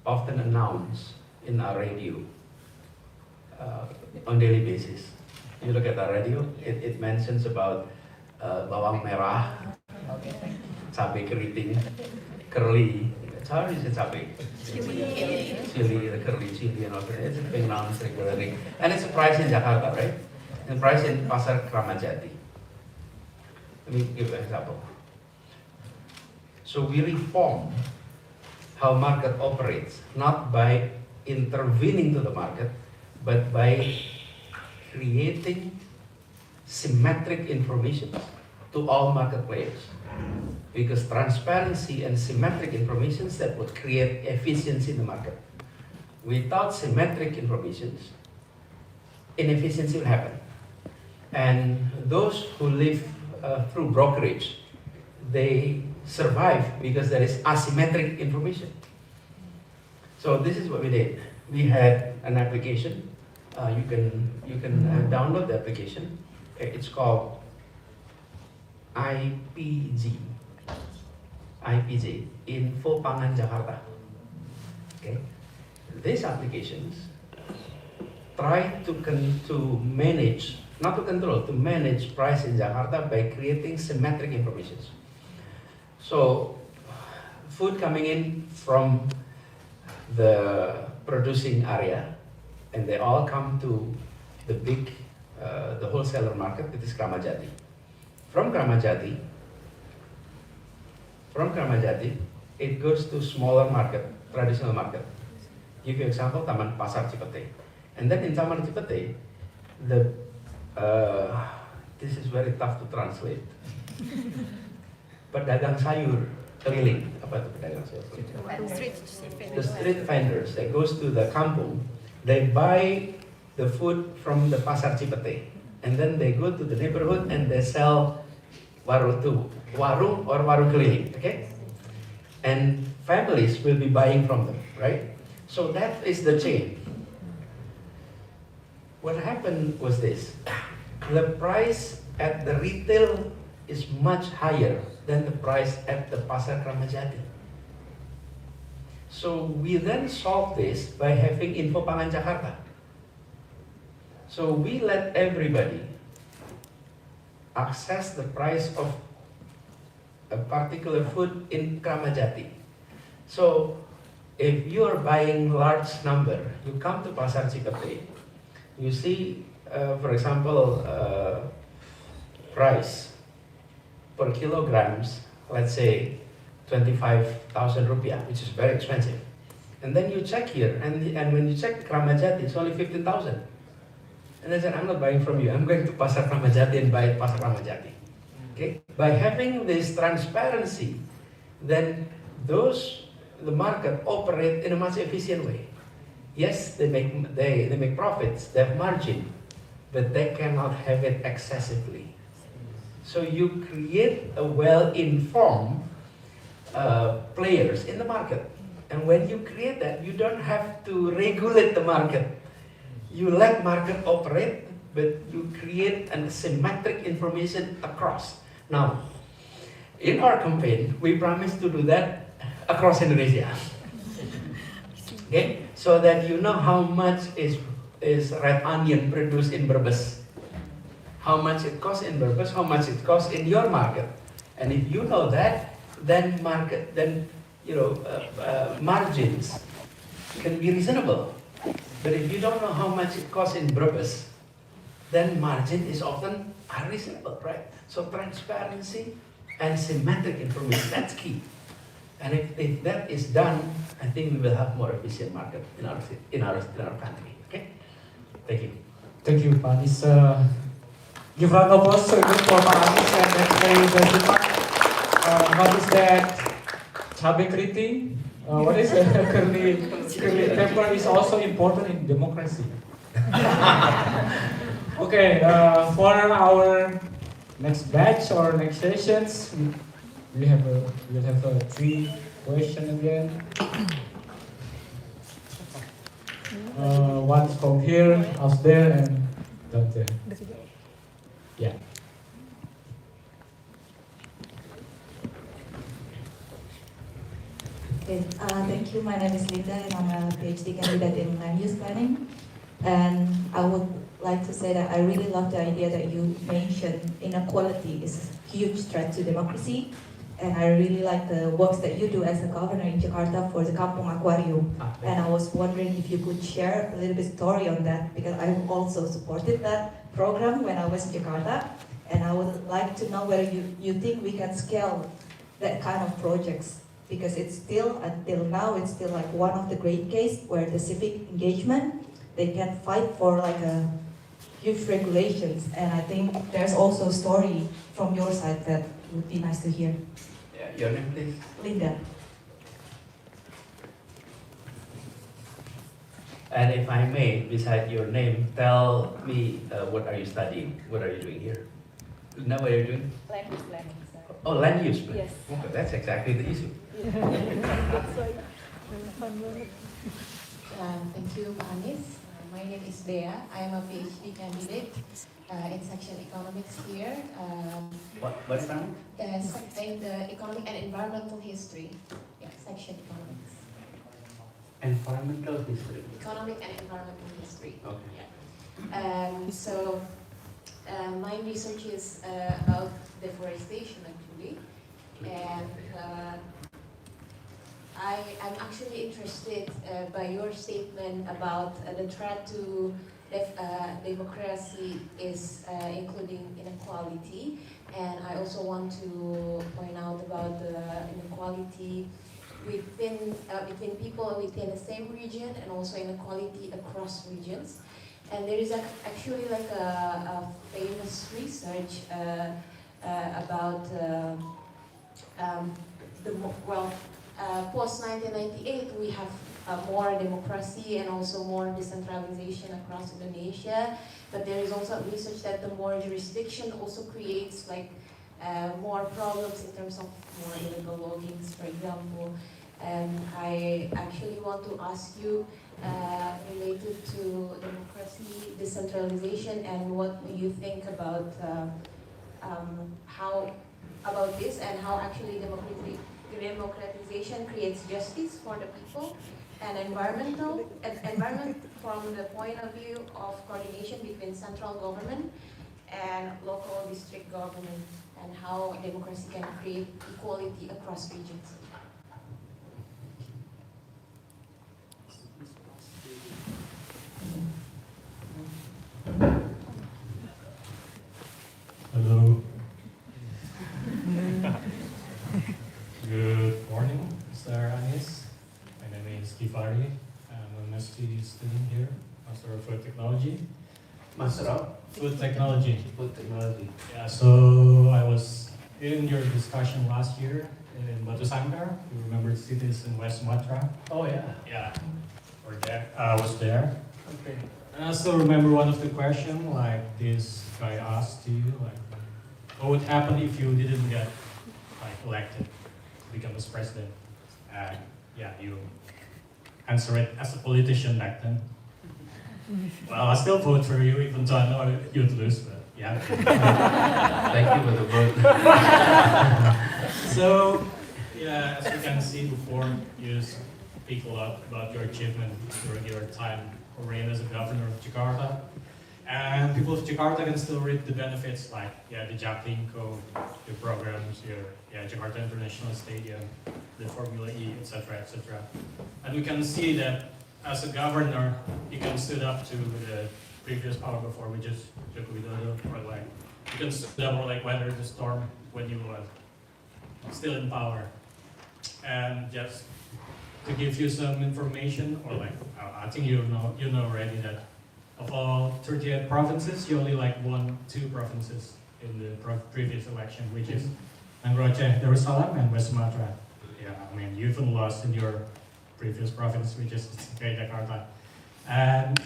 often announced in our radio on daily basis. You look at the radio, it mentions about bawang merah, cabai keriting, curly. How do you say cabai? Chili, the curly chili and all that. It's being announced regularly. And it's a price in Jakarta, right? And price in Pasar Kramat Jati. Let me give an example. So we reform how market operates, not by intervening to the market, but by creating symmetric information to all market players. Because transparency and symmetric information that would create efficiency in the market. Without symmetric information, inefficiency will happen. And those who live through brokerage, they survive because there is asymmetric information. So this is what we did. We had an application. You can download the application. It's called IPJ, Info Pangan Jakarta. Okay, these applications try to manage, not to control, to manage price in Jakarta by creating symmetric information. So, food coming in from the producing area, and they all come to the big, the wholesaler market, it is Kramat Jati. From Kramat Jati, it goes to smaller market, traditional market. Give you example, Taman Pasar Cipete. And then in Taman Cipete, this is very tough to translate. Pedagang sayur keliling, apa itu pedagang sayur keliling? The street vendors that goes to the kampung, they buy the food from the Pasar Cipete, and then they go to the neighborhood and they sell warung or warung keliling, okay? And families will be buying from them, right? So that is the chain. What happened was this: the price at the retail is much higher than the price at the Pasar Kramat Jati. So we then solved this by having Info Pangan Jakarta. So we let everybody access the price of a particular food in Kramajati. So if you are buying large number, you come to Pasar Cikampek, you see, for example, price per kilograms, let's say 25,000 rupiah, which is very expensive. And then you check here, and when you check Kramajati, it's only 15,000. And I said, I'm not buying from you, I'm going to Pasar Kramajati and buy at Pasar Kramajati. Okay? By having this transparency, then the market operate in a much efficient way. Yes, they make profits, they have margin, but they cannot have it excessively. So you create a well-informed players in the market. And when you create that, you don't have to regulate the market. You let market operate, but you create a symmetric information across. Now, in our campaign, we promise to do that across Indonesia. Okay, so that you know how much is red onion produced in Brebes, how much it costs in Brebes, how much it costs in your market, and if you know that, then margins can be reasonable. But if you don't know how much it costs in Brebes, then margin is often unreasonable, right? So transparency and symmetric information, that's key. And if that is done, I think we will have more efficient market in our country. Okay? Thank you. Thank you, Pak Anies. Give round of applause again for Pak Anies and that very basic part. Notice that cabai keriting, what is it? curly pepper is also important in democracy. Okay, for our next batch or next sessions, we'll have 3 questions again. One from here, up there, and down there. Yeah. Okay, thank you. My name is Linda and I'm a PhD candidate in land use planning. And I would like to say that I really love the idea that you mentioned inequality is a huge threat to democracy. And I really like the works that you do as a governor in Jakarta for the Kampung Aquarium. And I was wondering if you could share a little bit story on that, because I also supported that program when I was in Jakarta. And I would like to know whether you think we can scale that kind of projects, because it's still, until now, it's still like one of the great cases where the civic engagement, they can fight for like a huge regulations. And I think there's also a story from your side that would be nice to hear. Yeah, your name please? Linda. And if I may, beside your name, tell me what are you studying? What are you doing here? Now what are you doing? Land use planning, sir. Oh, land use planning. Yes. Okay, that's exactly the issue. Thank you, Pak Anies. My name is Dea. I am a PhD candidate in section economics here. What is that? In the economic and environmental history. Yeah, section economics. Environmental history. Economic and environmental history. Okay. So my research is about deforestation actually, and I am actually interested by your statement about the threat to democracy is including inequality, and I also want to point out about the inequality within between people within the same region, and also inequality across regions. And there is actually like a famous research about post-1998 we have more democracy and also more decentralization across Indonesia. But there is also research that the more jurisdiction also creates like more problems in terms of more illegal loggings, for example. And I actually want to ask you related to democracy, decentralization, and what do you think about how about this, and how actually democratization creates justice for the people, and environment from the point of view of coordination between central government and local district government. and how democracy can create equality across regions. Hello. Good morning, Mr. Anis. My name is Kifari. I'm a MSc student here, Master of Food Technology. Master of Food Technology. Food Technology. Yeah, so I was in your discussion last year in Batu Sangkar. You remember cities in West Sumatra? Oh yeah. Yeah, I was there. Okay. And I still remember one of the questions, like this guy asked to you, like, what would happen if you didn't get like elected to become as president? And yeah, you answer it as a politician back then. Well, I still vote for you, even though I know you'd lose, but yeah. Thank you for the vote. So, yeah, as you can see before, you speak a lot about your achievement during your time reign as a governor of Jakarta. And people of Jakarta can still reap the benefits like, yeah, the Jakling Code, your programs, your Jakarta International Stadium, the Formula E, etc., etc. And we can see that as a governor, you can stood up to the previous power before, which is Joko Widodo, or like, you can stood up or like weather the storm when you were still in power. And just to give you some information, or like, I think you know already that of all 38 provinces, you only like won 2 provinces in the previous election, which is Aceh, Darussalam, and West Sumatra. Yeah, I mean, you even lost in your previous province, which is Jakarta. And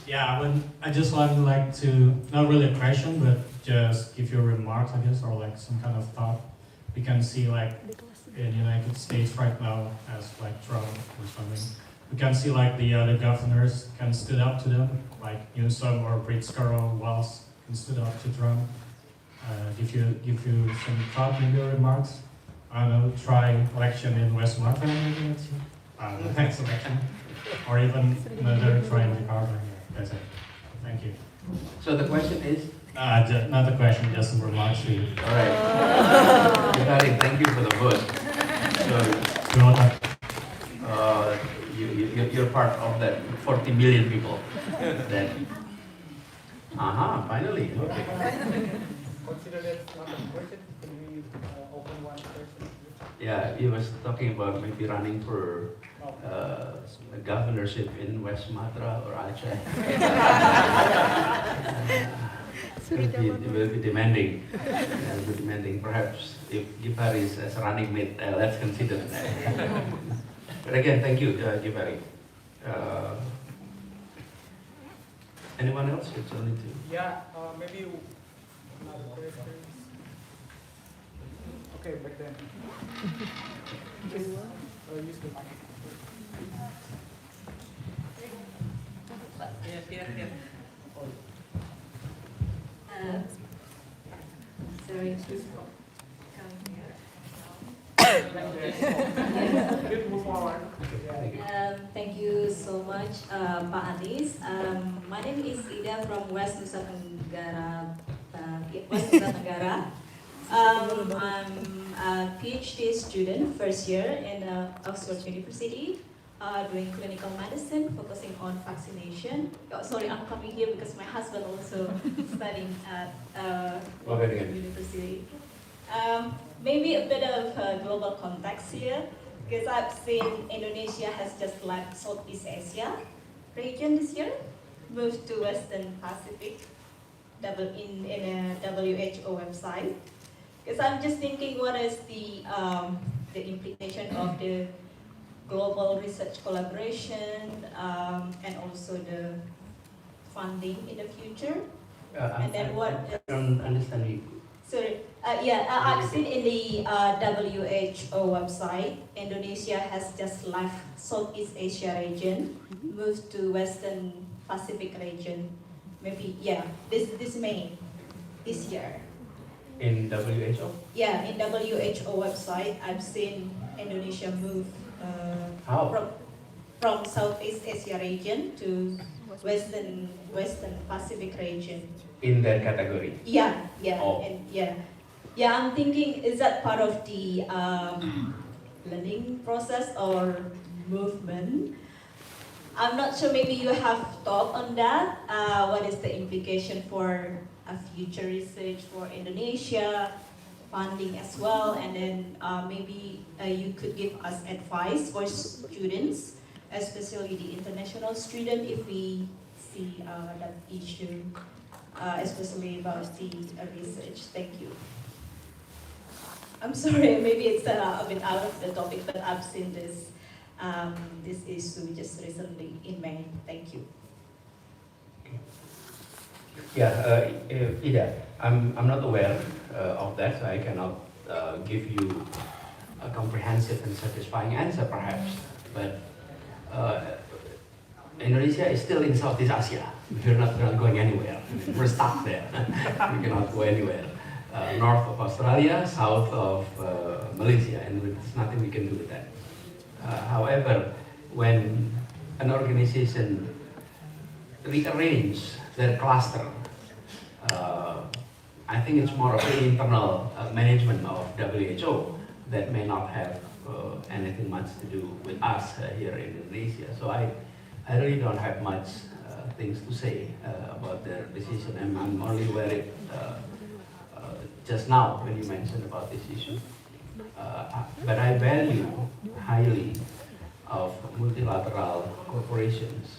yeah, I just want like to, not really a question, but just give you a remark, I guess, or like some kind of thought. We can see like in the United States right now, as like Trump or something, we can see like the other governors can stood up to them, like Newsom or Pritzker Walz can stood up to Trump. Give you some thought, maybe remarks. I don't know, try election in West Sumatra, maybe let's see. Next election, or even another try in Jakarta. Yeah, that's it. Thank you. So the question is? Not a question, just some remarks to you. All right. Regarding, thank you for the vote. So, You're welcome. you're part of that 40 million people. That. Finally. Okay. Consider that not a question. Can we open one person? Yeah, he was talking about maybe running for a governorship in West Sumatra or Aceh. It will be demanding. Perhaps if Gifari is as running mate, let's consider that. But again, thank you, Gifari. Anyone else? It's only 2. Yeah, maybe another question. Okay, back then. Just use the mic. Here. Sorry. Move forward. Thank you so much, Pak Anis. My name is Ida from West Nusa Tenggara. I'm a PhD student, first year in Oxford University, doing clinical medicine, focusing on vaccination. Oh, sorry, I'm coming here because my husband also studying at Wageningen University. Maybe a bit of global context here, because I've seen Indonesia has just left Southeast Asia region this year, moved to Western Pacific, in a WHO website. Because I'm just thinking, what is the implication of the global research collaboration and also the funding in the future? And then what? I don't understand you. Sorry, I've seen in the WHO website, Indonesia has just left Southeast Asia region, moved to Western Pacific region. Maybe, this May, this year. In WHO? Yeah, in WHO website, I've seen Indonesia move from Southeast Asia region to Western Pacific region. In that category? Yeah, Oh. and yeah. Yeah, I'm thinking, is that part of the learning process or movement? I'm not sure, maybe you have thought on that. What is the implication for a future research for Indonesia, funding as well, and then maybe you could give us advice for students, especially the international student, if we see that issue, especially about the research. Thank you. I'm sorry, maybe it's a bit out of the topic, but I've seen this this issue just recently in May. Thank you. Yeah, Ida, I'm not aware of that, so I cannot give you a comprehensive and satisfying answer, perhaps. But Indonesia is still in Southeast Asia. We're not going anywhere. We're stuck there. We cannot go anywhere. North of Australia, south of Malaysia, and there's nothing we can do with that. However, when an organization rearrange their cluster, I think it's more of an internal management of WHO that may not have anything much to do with us here in Indonesia. So I really don't have much things to say about their decision. I'm only worried just now when you mentioned about this issue. But I value highly of multilateral cooperations,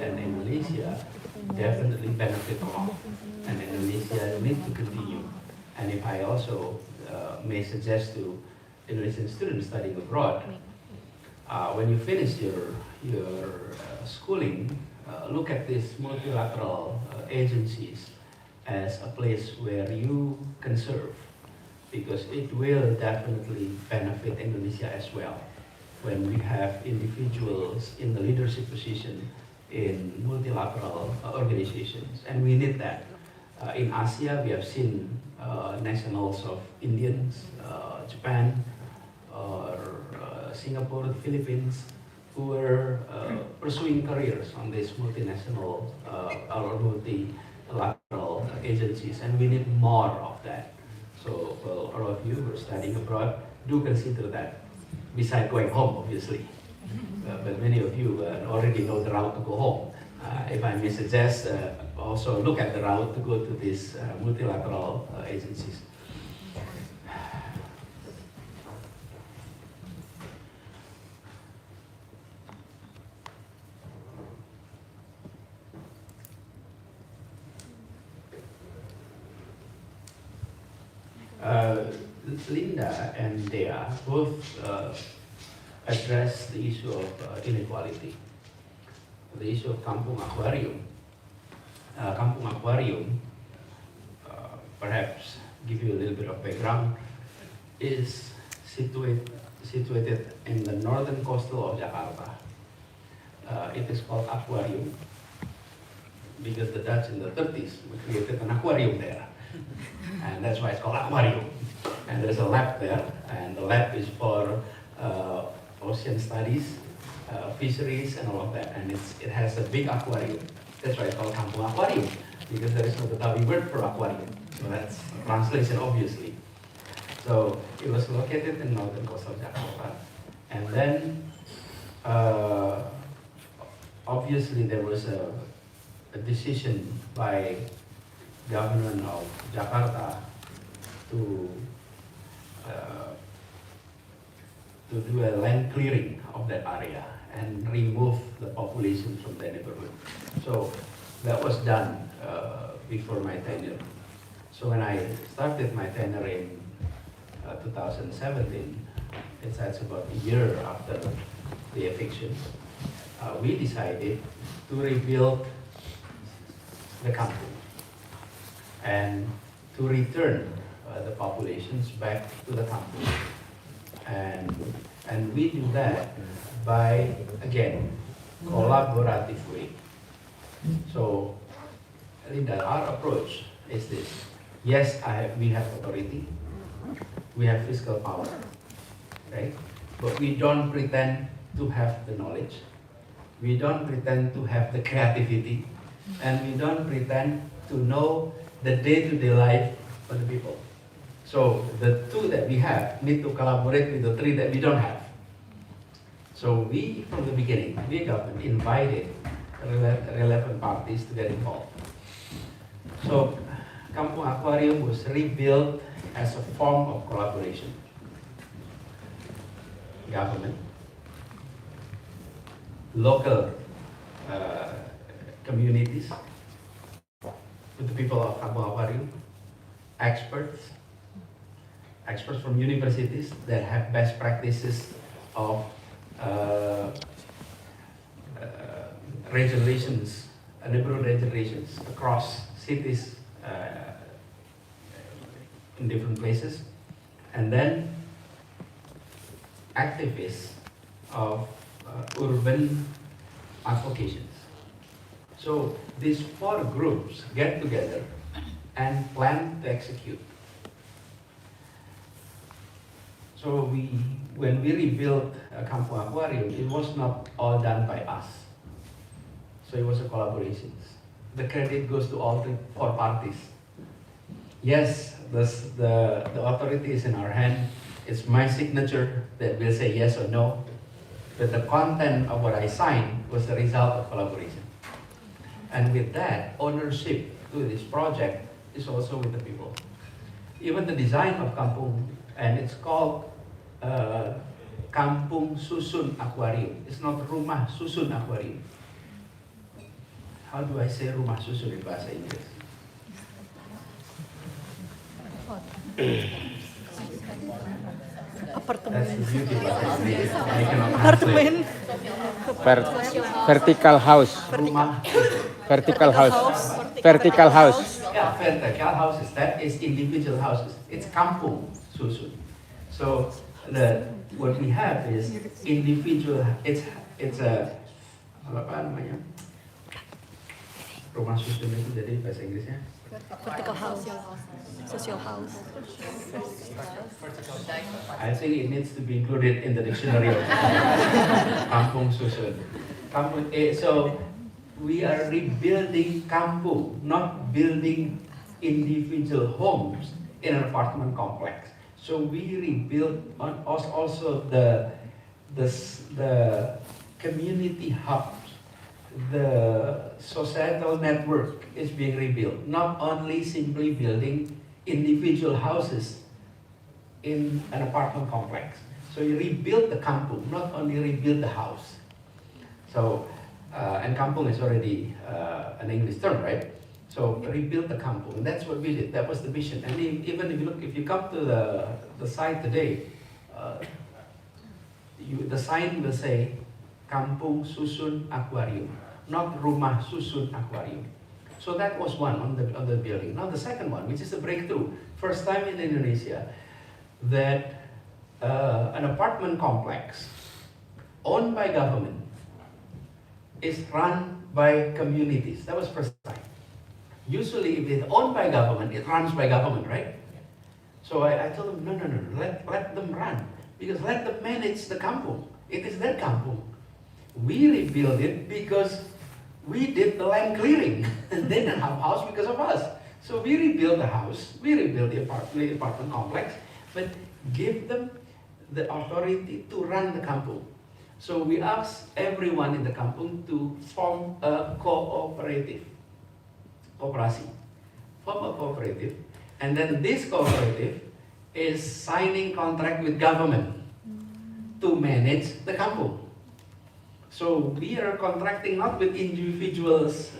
and Indonesia definitely benefit from, and Indonesia needs to continue. And if I also may suggest to Indonesian students studying abroad, when you finish your schooling, look at these multilateral agencies as a place where you can serve, because it will definitely benefit Indonesia as well when we have individuals in the leadership position in multilateral organizations, and we need that. In Asia, we have seen nationals of Indians, Japan, or Singapore, the Philippines, who were pursuing careers on these multinational or multilateral agencies, and we need more of that. So, well, all of you who are studying abroad, do consider that, besides going home, obviously. But many of you already know the route to go home. If I may suggest, also look at the route to go to these multilateral agencies. Linda and Dea both address the issue of inequality. The issue of Kampung Aquarium. Kampung Aquarium, perhaps give you a little bit of background, is situated in the northern coastal of Jakarta. It is called aquarium because the Dutch in the 30s created an aquarium there. And that's why it's called aquarium. And there's a lab there, and the lab is for ocean studies, fisheries, and all of that. And it has a big aquarium. That's why it's called Kampung Aquarium, because there is no Betawi word for aquarium. So that's a translation, obviously. So it was located in northern coastal Jakarta. And then, obviously, there was a decision by government of Jakarta to do a land clearing of that area and remove the population from the neighborhood. So that was done before my tenure. So when I started my tenure in 2017, that's about a year after the eviction, we decided to rebuild the country and to return the populations back to the country. And we do that by, again, collaborative way. So, Linda, our approach is this. Yes, we have authority, we have fiscal power, right? But we don't pretend to have the knowledge, we don't pretend to have the creativity, and we don't pretend to know the day-to-day life of the people. So the two that we have need to collaborate with the three that we don't have. So we, from the beginning, we government invited relevant parties to get involved. So Kampung Aquarium was rebuilt as a form of collaboration. Government, local communities, with the people of Kampung Aquarium, experts from universities that have best practices of regulations, neighborhood regulations across cities in different places, and then activists of urban advocations. So these four groups get together and plan to execute. So when we rebuilt Kampung Aquarium, it was not all done by us. So it was a collaboration. The credit goes to all four parties. Yes, the authority is in our hand. It's my signature that will say yes or no. But the content of what I signed was the result of collaboration. And with that, ownership to this project is also with the people. Even the design of Kampung, and it's called Kampung Susun Aquarium. It's not Rumah Susun Aquarium. How do I say Rumah Susun in bahasa Inggris? That's the beauty of bahasa Inggris. I cannot translate. Vertical house. Rumah Vertical house. Vertical house. Yeah, vertical houses. That is individual houses. It's Kampung Susun. So what we have is individual. It's a apa namanya? Rumah susun itu jadi bahasa Inggrisnya. Vertical house, social house. I think it needs to be included in the dictionary of Kampung Susun. So we are rebuilding kampung, not building individual homes in an apartment complex. So we rebuild also the community hubs. The societal network is being rebuilt, not only simply building individual houses in an apartment complex. So you rebuild the kampung, not only rebuild the house. So, and kampung is already an English term, right? So rebuild the kampung, that's what we did, that was the mission. And even if you look, if you come to the site today, the sign will say, Kampung Susun Aquarium, not Rumah Susun Aquarium. So that was one on the building. Now the second one, which is a breakthrough, first time in Indonesia, that an apartment complex owned by government is run by communities. That was first time. Usually if it's owned by government, it runs by government, right? So I told them, no, let them run, because let them manage the kampung. It is their kampung. We rebuild it because we did the land clearing. They didn't have a house because of us. So we rebuild the house, we rebuild the apartment complex, but give them the authority to run the kampung. So we asked everyone in the kampung to form a cooperative. Kooperasi. Form a cooperative. And then this cooperative is signing contract with government to manage the kampung. So we are contracting not with individuals,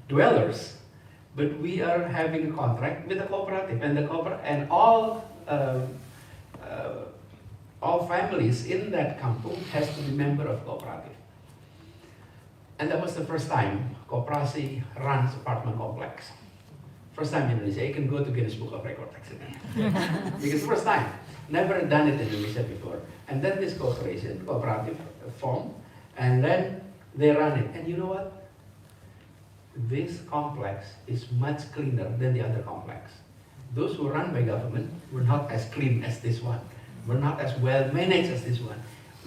dwellers, but we are having a contract with a cooperative, and all families in that kampung has to be member of cooperative. And that was the first time Koperasi runs apartment complex. First time in Indonesia. You can go to Guinness Book of Records actually. Because first time, never done it in Indonesia before. And then this cooperative formed. And then they run it. And you know what? This complex is much cleaner than the other complex. Those who run by government were not as clean as this one, were not as well managed as this one.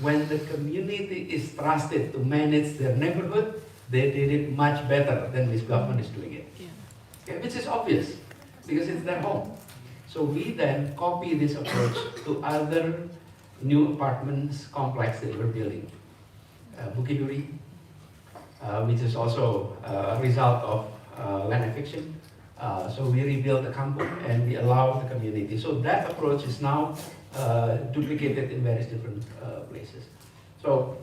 When the community is trusted to manage their neighborhood, they did it much better than this government is doing it. Yeah. Okay, which is obvious, because it's their home. So we then copy this approach to other new apartments complex that we're building. Bukit Duri, which is also a result of land eviction. So we rebuild the kampung and we allow the community. So that approach is now duplicated in various different places. So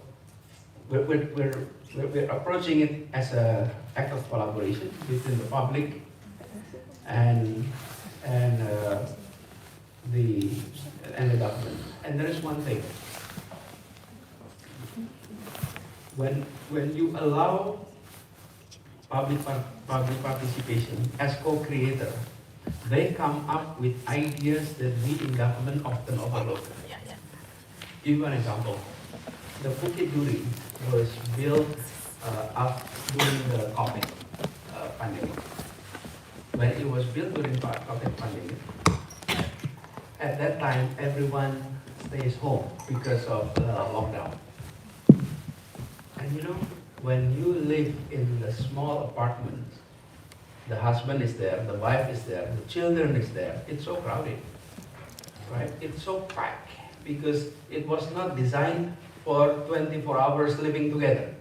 we're approaching it as an act of collaboration between the public and the government. And there is one thing. When you allow public participation as co-creator, they come up with ideas that we in government often overlook. Give you an example. The Bukit Duri was built up during the COVID pandemic. When it was built during the COVID pandemic, at that time everyone stays home because of the lockdown. And you know, when you live in the small apartments, the husband is there, the wife is there, the children is there, it's so crowded, right? It's so packed because it was not designed for 24 hours living together.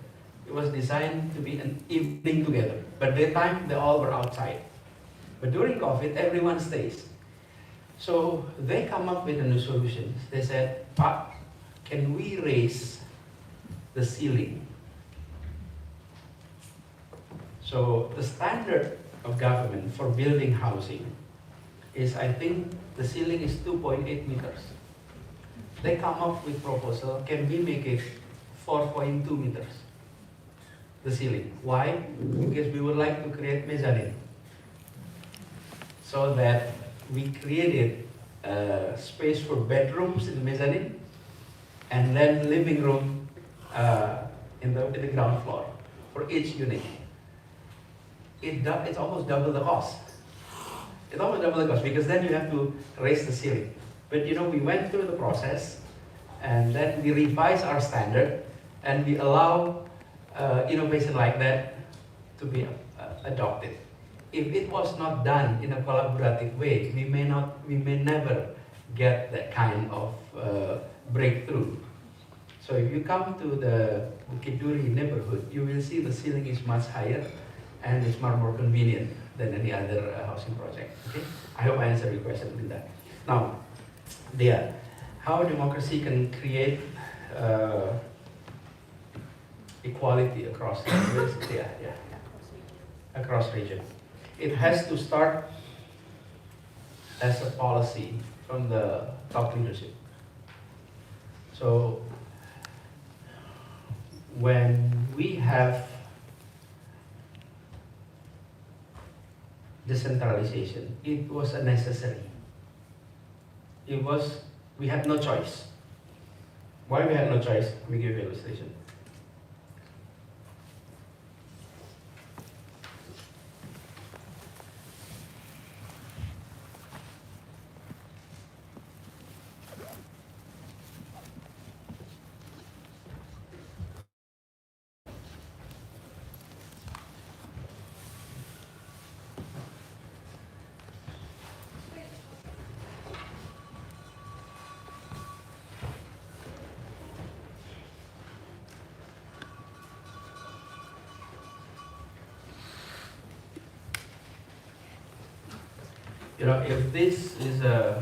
It was designed to be an evening together. But daytime, they all were outside. But during COVID, everyone stays. So they come up with a new solution. They said, "Pa, can we raise the ceiling?" So the standard of government for building housing is, I think, the ceiling is 2.8 meters. They come up with proposal, can we make it 4.2 meters, the ceiling? Why? Because we would like to create mezzanine. So that we created space for bedrooms in the mezzanine, and then living room in the ground floor for each unit. It's almost double the cost. It's almost double the cost because then you have to raise the ceiling. But you know, we went through the process and then we revised our standard and we allow innovation like that to be adopted. If it was not done in a collaborative way, we may never get that kind of breakthrough. So if you come to the Bukit Duri neighborhood, you will see the ceiling is much higher and it's much more convenient than any other housing project. Okay? I hope I answered your question with that. Now, how democracy can create equality across regions? Across region. It has to start as a policy from the top leadership. So when we have decentralization, it was a necessary. We had no choice. Why we had no choice? Let me give you an illustration. You know, if this is a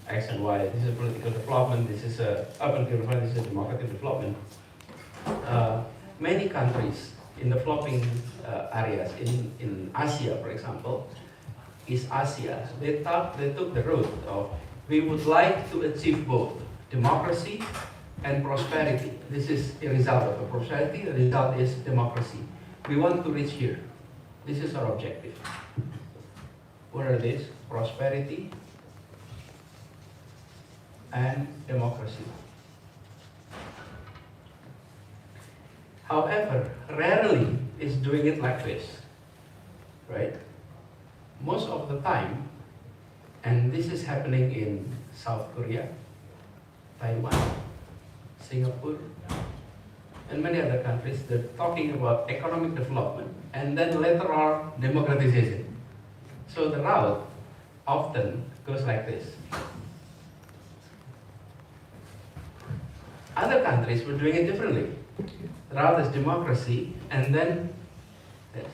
X and Y, this is a political development, this is a urban development, this is a democratic development. Many countries in the developing areas, in Asia, for example, East Asia, they took the road of, we would like to achieve both democracy and prosperity. This is a result of the prosperity, the result is democracy. We want to reach here. This is our objective. What are these? Prosperity and democracy. However, rarely is doing it like this, right? Most of the time, and this is happening in South Korea, Taiwan, Singapore, and many other countries, they're talking about economic development and then later on democratization. So the route often goes like this. Other countries were doing it differently. Rather, there's democracy, and then this.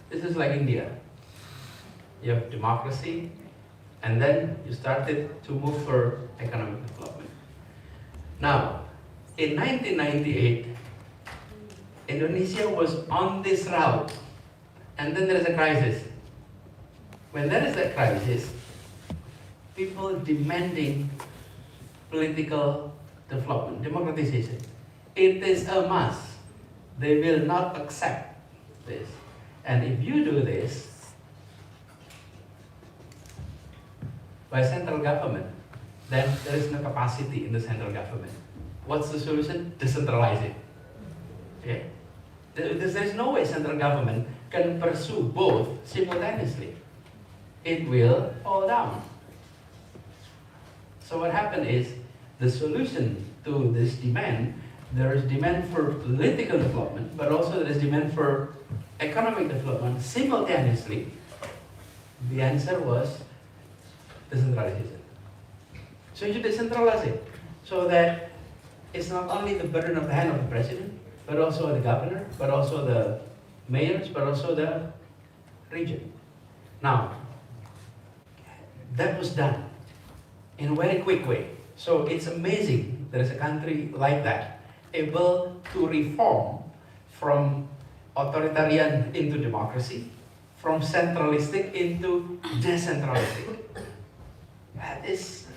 This is like India. You have democracy, and then you started to move for economic development. Now, in 1998, Indonesia was on this route, and then there is a crisis. When there is a crisis, people demanding political development, democratization. It is a must. They will not accept this. And if you do this by central government, then there is no capacity in the central government. What's the solution? Decentralize it. Okay? There is no way central government can pursue both simultaneously. It will fall down. So what happened is, the solution to this demand, there is demand for political development, but also there is demand for economic development simultaneously. The answer was decentralization. So you decentralize it so that it's not only the burden of the hand of the president, but also the governor, but also the mayors, but also the region. Now, that was done in a very quick way. So it's amazing there is a country like that, able to reform from authoritarian into democracy, from centralistic into decentralistic. That is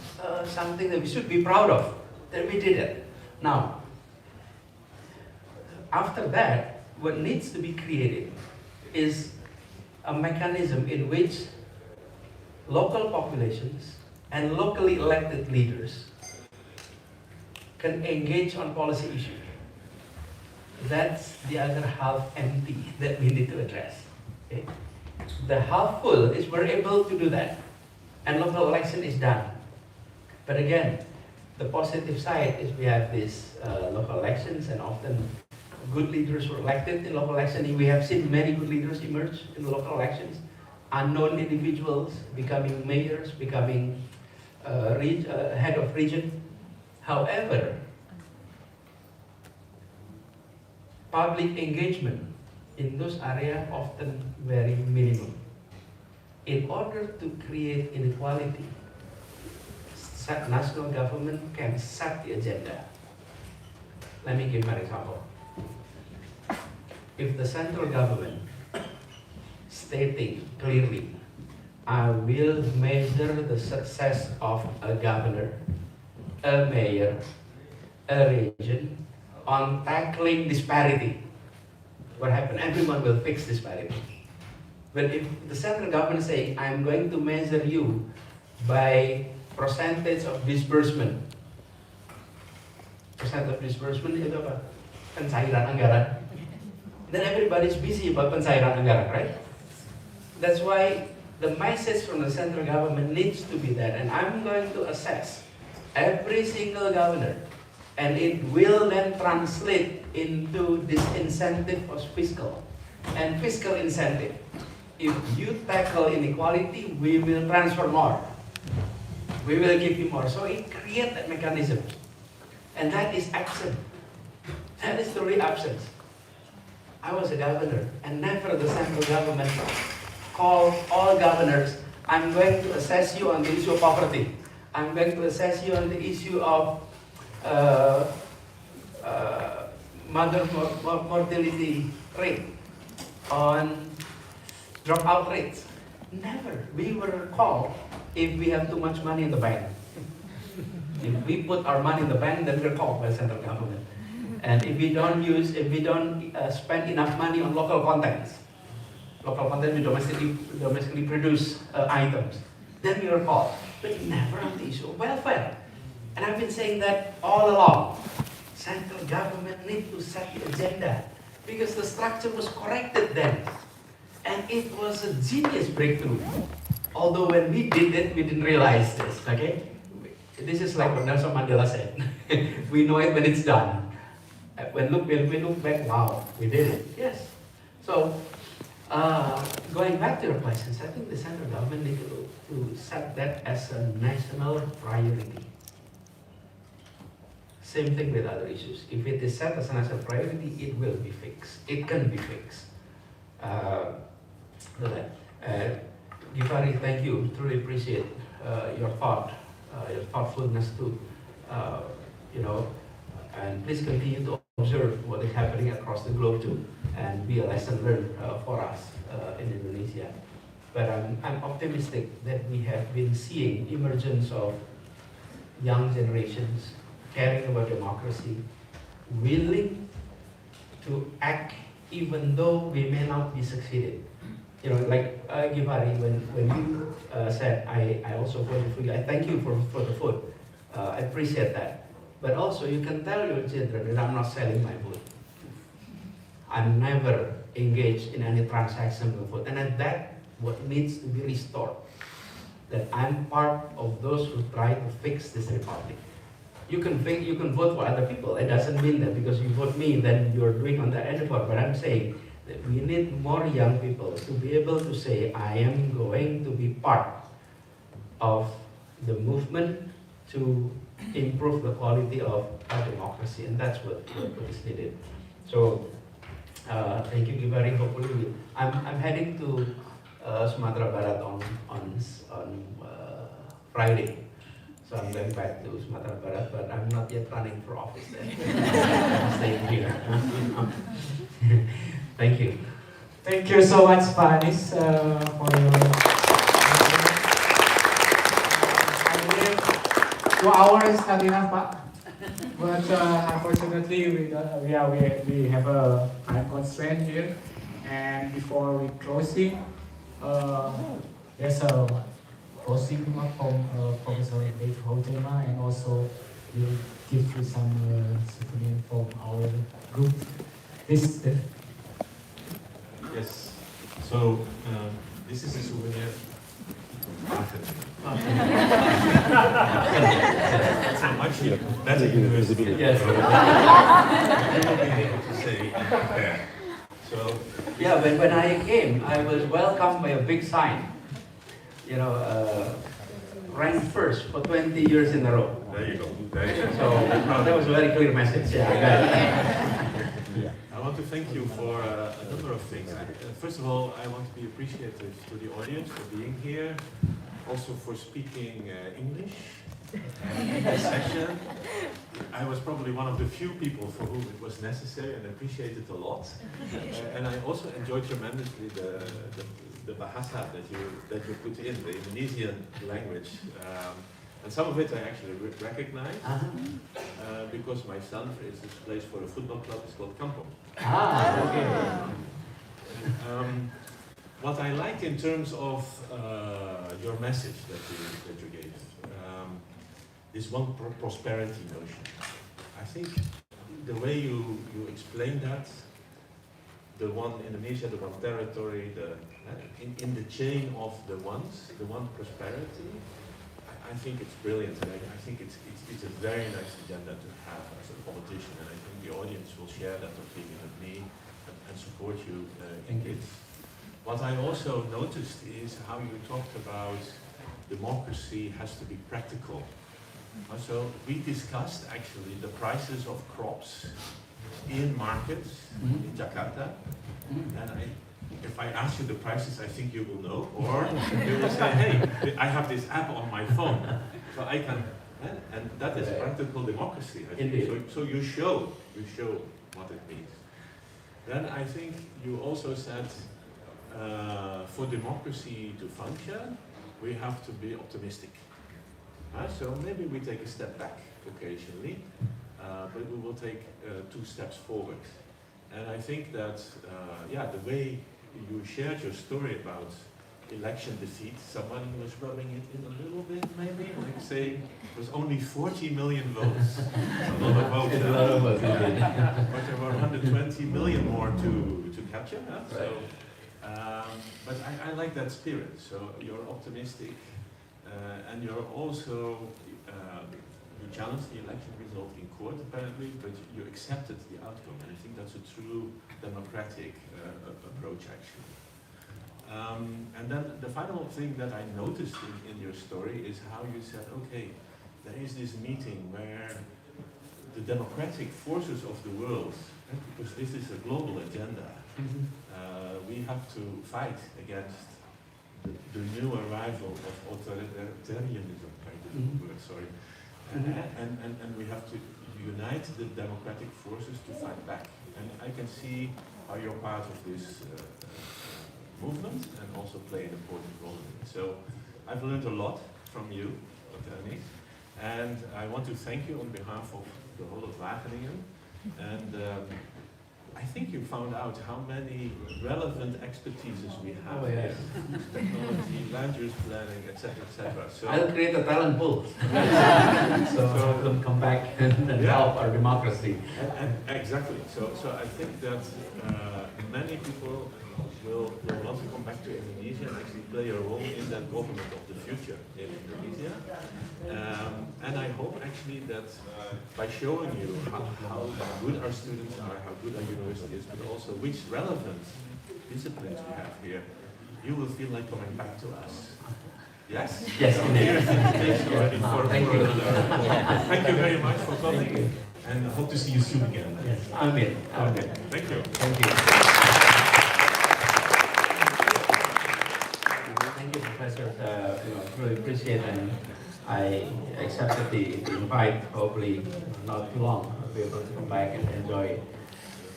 something that we should be proud of, that we did it. Now, after that, what needs to be created is a mechanism in which local populations and locally elected leaders can engage on policy issues. That's the other half empty that we need to address. Okay? The half full is we're able to do that, and local election is done. But again, the positive side is we have these local elections, and often good leaders were elected in local elections. We have seen many good leaders emerge in the local elections. Unknown individuals becoming mayors, becoming head of region. However, public engagement in those areas often very minimum. In order to create inequality, national government can set the agenda. Let me give an example. If the central government stating clearly, I will measure the success of a governor, a mayor, a region on tackling disparity. What happened? Everyone will fix disparity. But if the central government is saying, I'm going to measure you by percentage of disbursement. Percent of disbursement itu apa? Pencairan anggaran. Then everybody's busy about pencairan anggaran, right? That's why the message from the central government needs to be that, and I'm going to assess every single governor, and it will then translate into this incentive of fiscal and fiscal incentive. If you tackle inequality, we will transfer more. We will give you more. So it creates that mechanism. And that is absent. That is the real absence. I was a governor, and never the central government called all governors, I'm going to assess you on the issue of poverty. I'm going to assess you on the issue of mother mortality rate, on dropout rates. Never. We were called if we have too much money in the bank. If we put our money in the bank, then we're called by the central government. And if we don't spend enough money on local contents, we domestically produce items, then we are called. But never on the issue of welfare. And I've been saying that all along. Central government need to set the agenda because the structure was corrected then. And it was a genius breakthrough. Although when we did it, we didn't realize this, okay? This is like what Nelson Mandela said. We know it when it's done. When we look back, wow, we did it. Yes. So Going back to your questions, I think the central government needs to set that as a national priority. Same thing with other issues. If it is set as a national priority, it will be fixed. It can be fixed. Givari, thank you. Truly appreciate your thoughtfulness too. You know, and please continue to observe what is happening across the globe too, and be a lesson learned for us in Indonesia. But I'm optimistic that we have been seeing emergence of young generations caring about democracy, willing to act even though we may not be succeeded. You know, like Givari, when you said, I also voted for you, I thank you for the vote. I appreciate that. But also you can tell your children that I'm not selling my vote. I'm never engaged in any transaction with vote. And that what needs to be restored. That I'm part of those who try to fix this republic. You can vote for other people. It doesn't mean that because you vote me, then you're doing on that end part. But I'm saying that we need more young people to be able to say, I am going to be part of the movement to improve the quality of our democracy, and that's what is needed. So, thank you, Givari. Hopefully, I'm heading to Sumatera Barat on Friday. So I'm going back to Sumatera Barat, but I'm not yet running for office there. I'm staying here. Thank you. Thank you so much, Pak Anies, for your. I believe 2 hours is not enough, Pak. But unfortunately, we have a time constraint here, and before we closing, there's a closing remark from Professor Dave Hotema, and also we'll give you some souvenir from our group. This. Yes. So this is a souvenir. That's a much better university. Yes. You will be able to say and compare. So yeah, when I came, I was welcomed by a big sign. You know, ranked first for 20 years in a row. There you go. There you go. So that was a very clear message. Yeah. I want to thank you for a number of things. First of all, I want to be appreciative to the audience for being here, also for speaking English in this session. I was probably one of the few people for whom it was necessary and appreciated a lot. And I also enjoyed tremendously the bahasa that you put in, the Indonesian language. And some of it I actually recognize, because my son, for instance, plays for a football club. It's called Kampong. Okay. What I like in terms of your message that you gave, is one prosperity notion. I think the way you explain that, the one Indonesia, the one territory, in the chain of the one prosperity, I think it's brilliant, and I think it's a very nice agenda to have as a politician, and I think the audience will share that opinion with me and support you in it. What I also noticed is how you talked about democracy has to be practical. So we discussed actually the prices of crops in markets in Jakarta, and if I ask you the prices, I think you will know, or you will say, hey, I have this app on my phone, so I can, and that is practical democracy, I think. So you show what it means. Then I think you also said, for democracy to function, we have to be optimistic. So maybe we take a step back occasionally, but we will take 2 steps forward. And I think that, the way you shared your story about election defeat, somebody was rubbing it in a little bit, maybe, like saying it was only 40 million votes. A lot of votes. But there were 120 million more to capture. So, but I like that spirit. So you're optimistic, and you're also, you challenged the election result in court apparently, but you accepted the outcome, and I think that's a true democratic approach actually. And then the final thing that I noticed in your story is how you said, okay, there is this meeting where the democratic forces of the world, because this is a global agenda, we have to fight against the new arrival of authoritarianism, sorry, and we have to unite the democratic forces to fight back. And I can see how you're part of this movement and also play an important role in it. So I've learned a lot from you, Dr. and I want to thank you on behalf of the whole of Wageningen. And I think you found out how many relevant expertises we have here. Technology, land use planning, etc., etc. So I'll create a talent pool. So them come back and help our democracy. Exactly. So I think that many people will want to come back to Indonesia and actually play a role in that government of the future in Indonesia. And I hope actually that by showing you how good our students are, how good our university is, but also which relevant disciplines we have here, you will feel like coming back to us. Yes? Yes, indeed. Thank you. Thank you very much for coming, and I hope to see you soon again. Yes, amen. Amen. Thank you. Thank you. Thank you, Professor. Really appreciate it. And I accepted the invite. Hopefully, not too long, I'll be able to come back and enjoy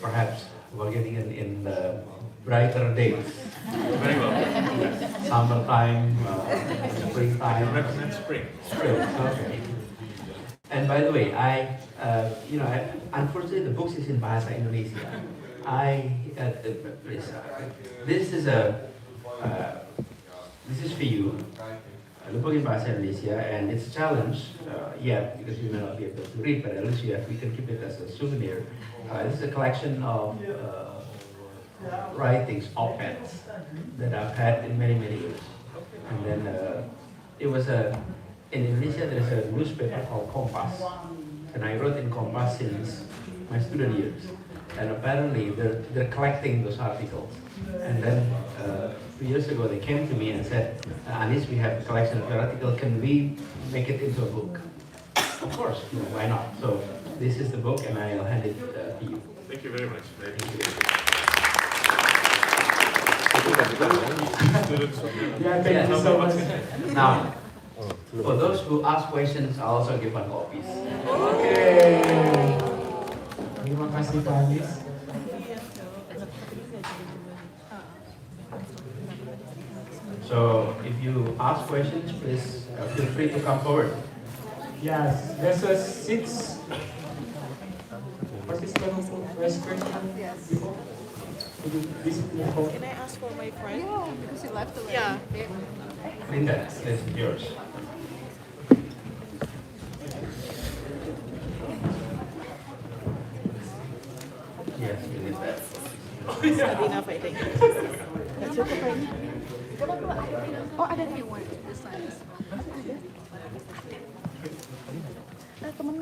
perhaps Wageningen in the brighter days. Very well. Summertime, springtime. I recommend spring. Spring, okay. And by the way, unfortunately, the book is in Bahasa Indonesia. This is for you. The book in Bahasa Indonesia, and it's a challenge yet because you may not be able to read, but at least we can keep it as a souvenir. This is a collection of writings, op-eds that I've had in many years. And then it was in Indonesia there's a newspaper called Kompas, and I wrote in Kompas since my student years. And apparently they're collecting those articles. And then 2 years ago they came to me and said, Anis, we have a collection of your articles, can we make it into a book? Of course, why not? So this is the book and I'll hand it to you. Thank you very much. Thank you. Yeah, thank you so much. Now, for those who ask questions, I'll also give one copies. Okay. Terima kasih Pak Anis. So if you ask questions, please feel free to come forward. Yes, there's a 6 participants who raise question. Yes. Can Can I ask for my friend? Yeah, because you left already. Yeah. Linda, this is yours. Yes, you need that. It's not enough, I think. That's okay. Oh, ada new one. This one. Temen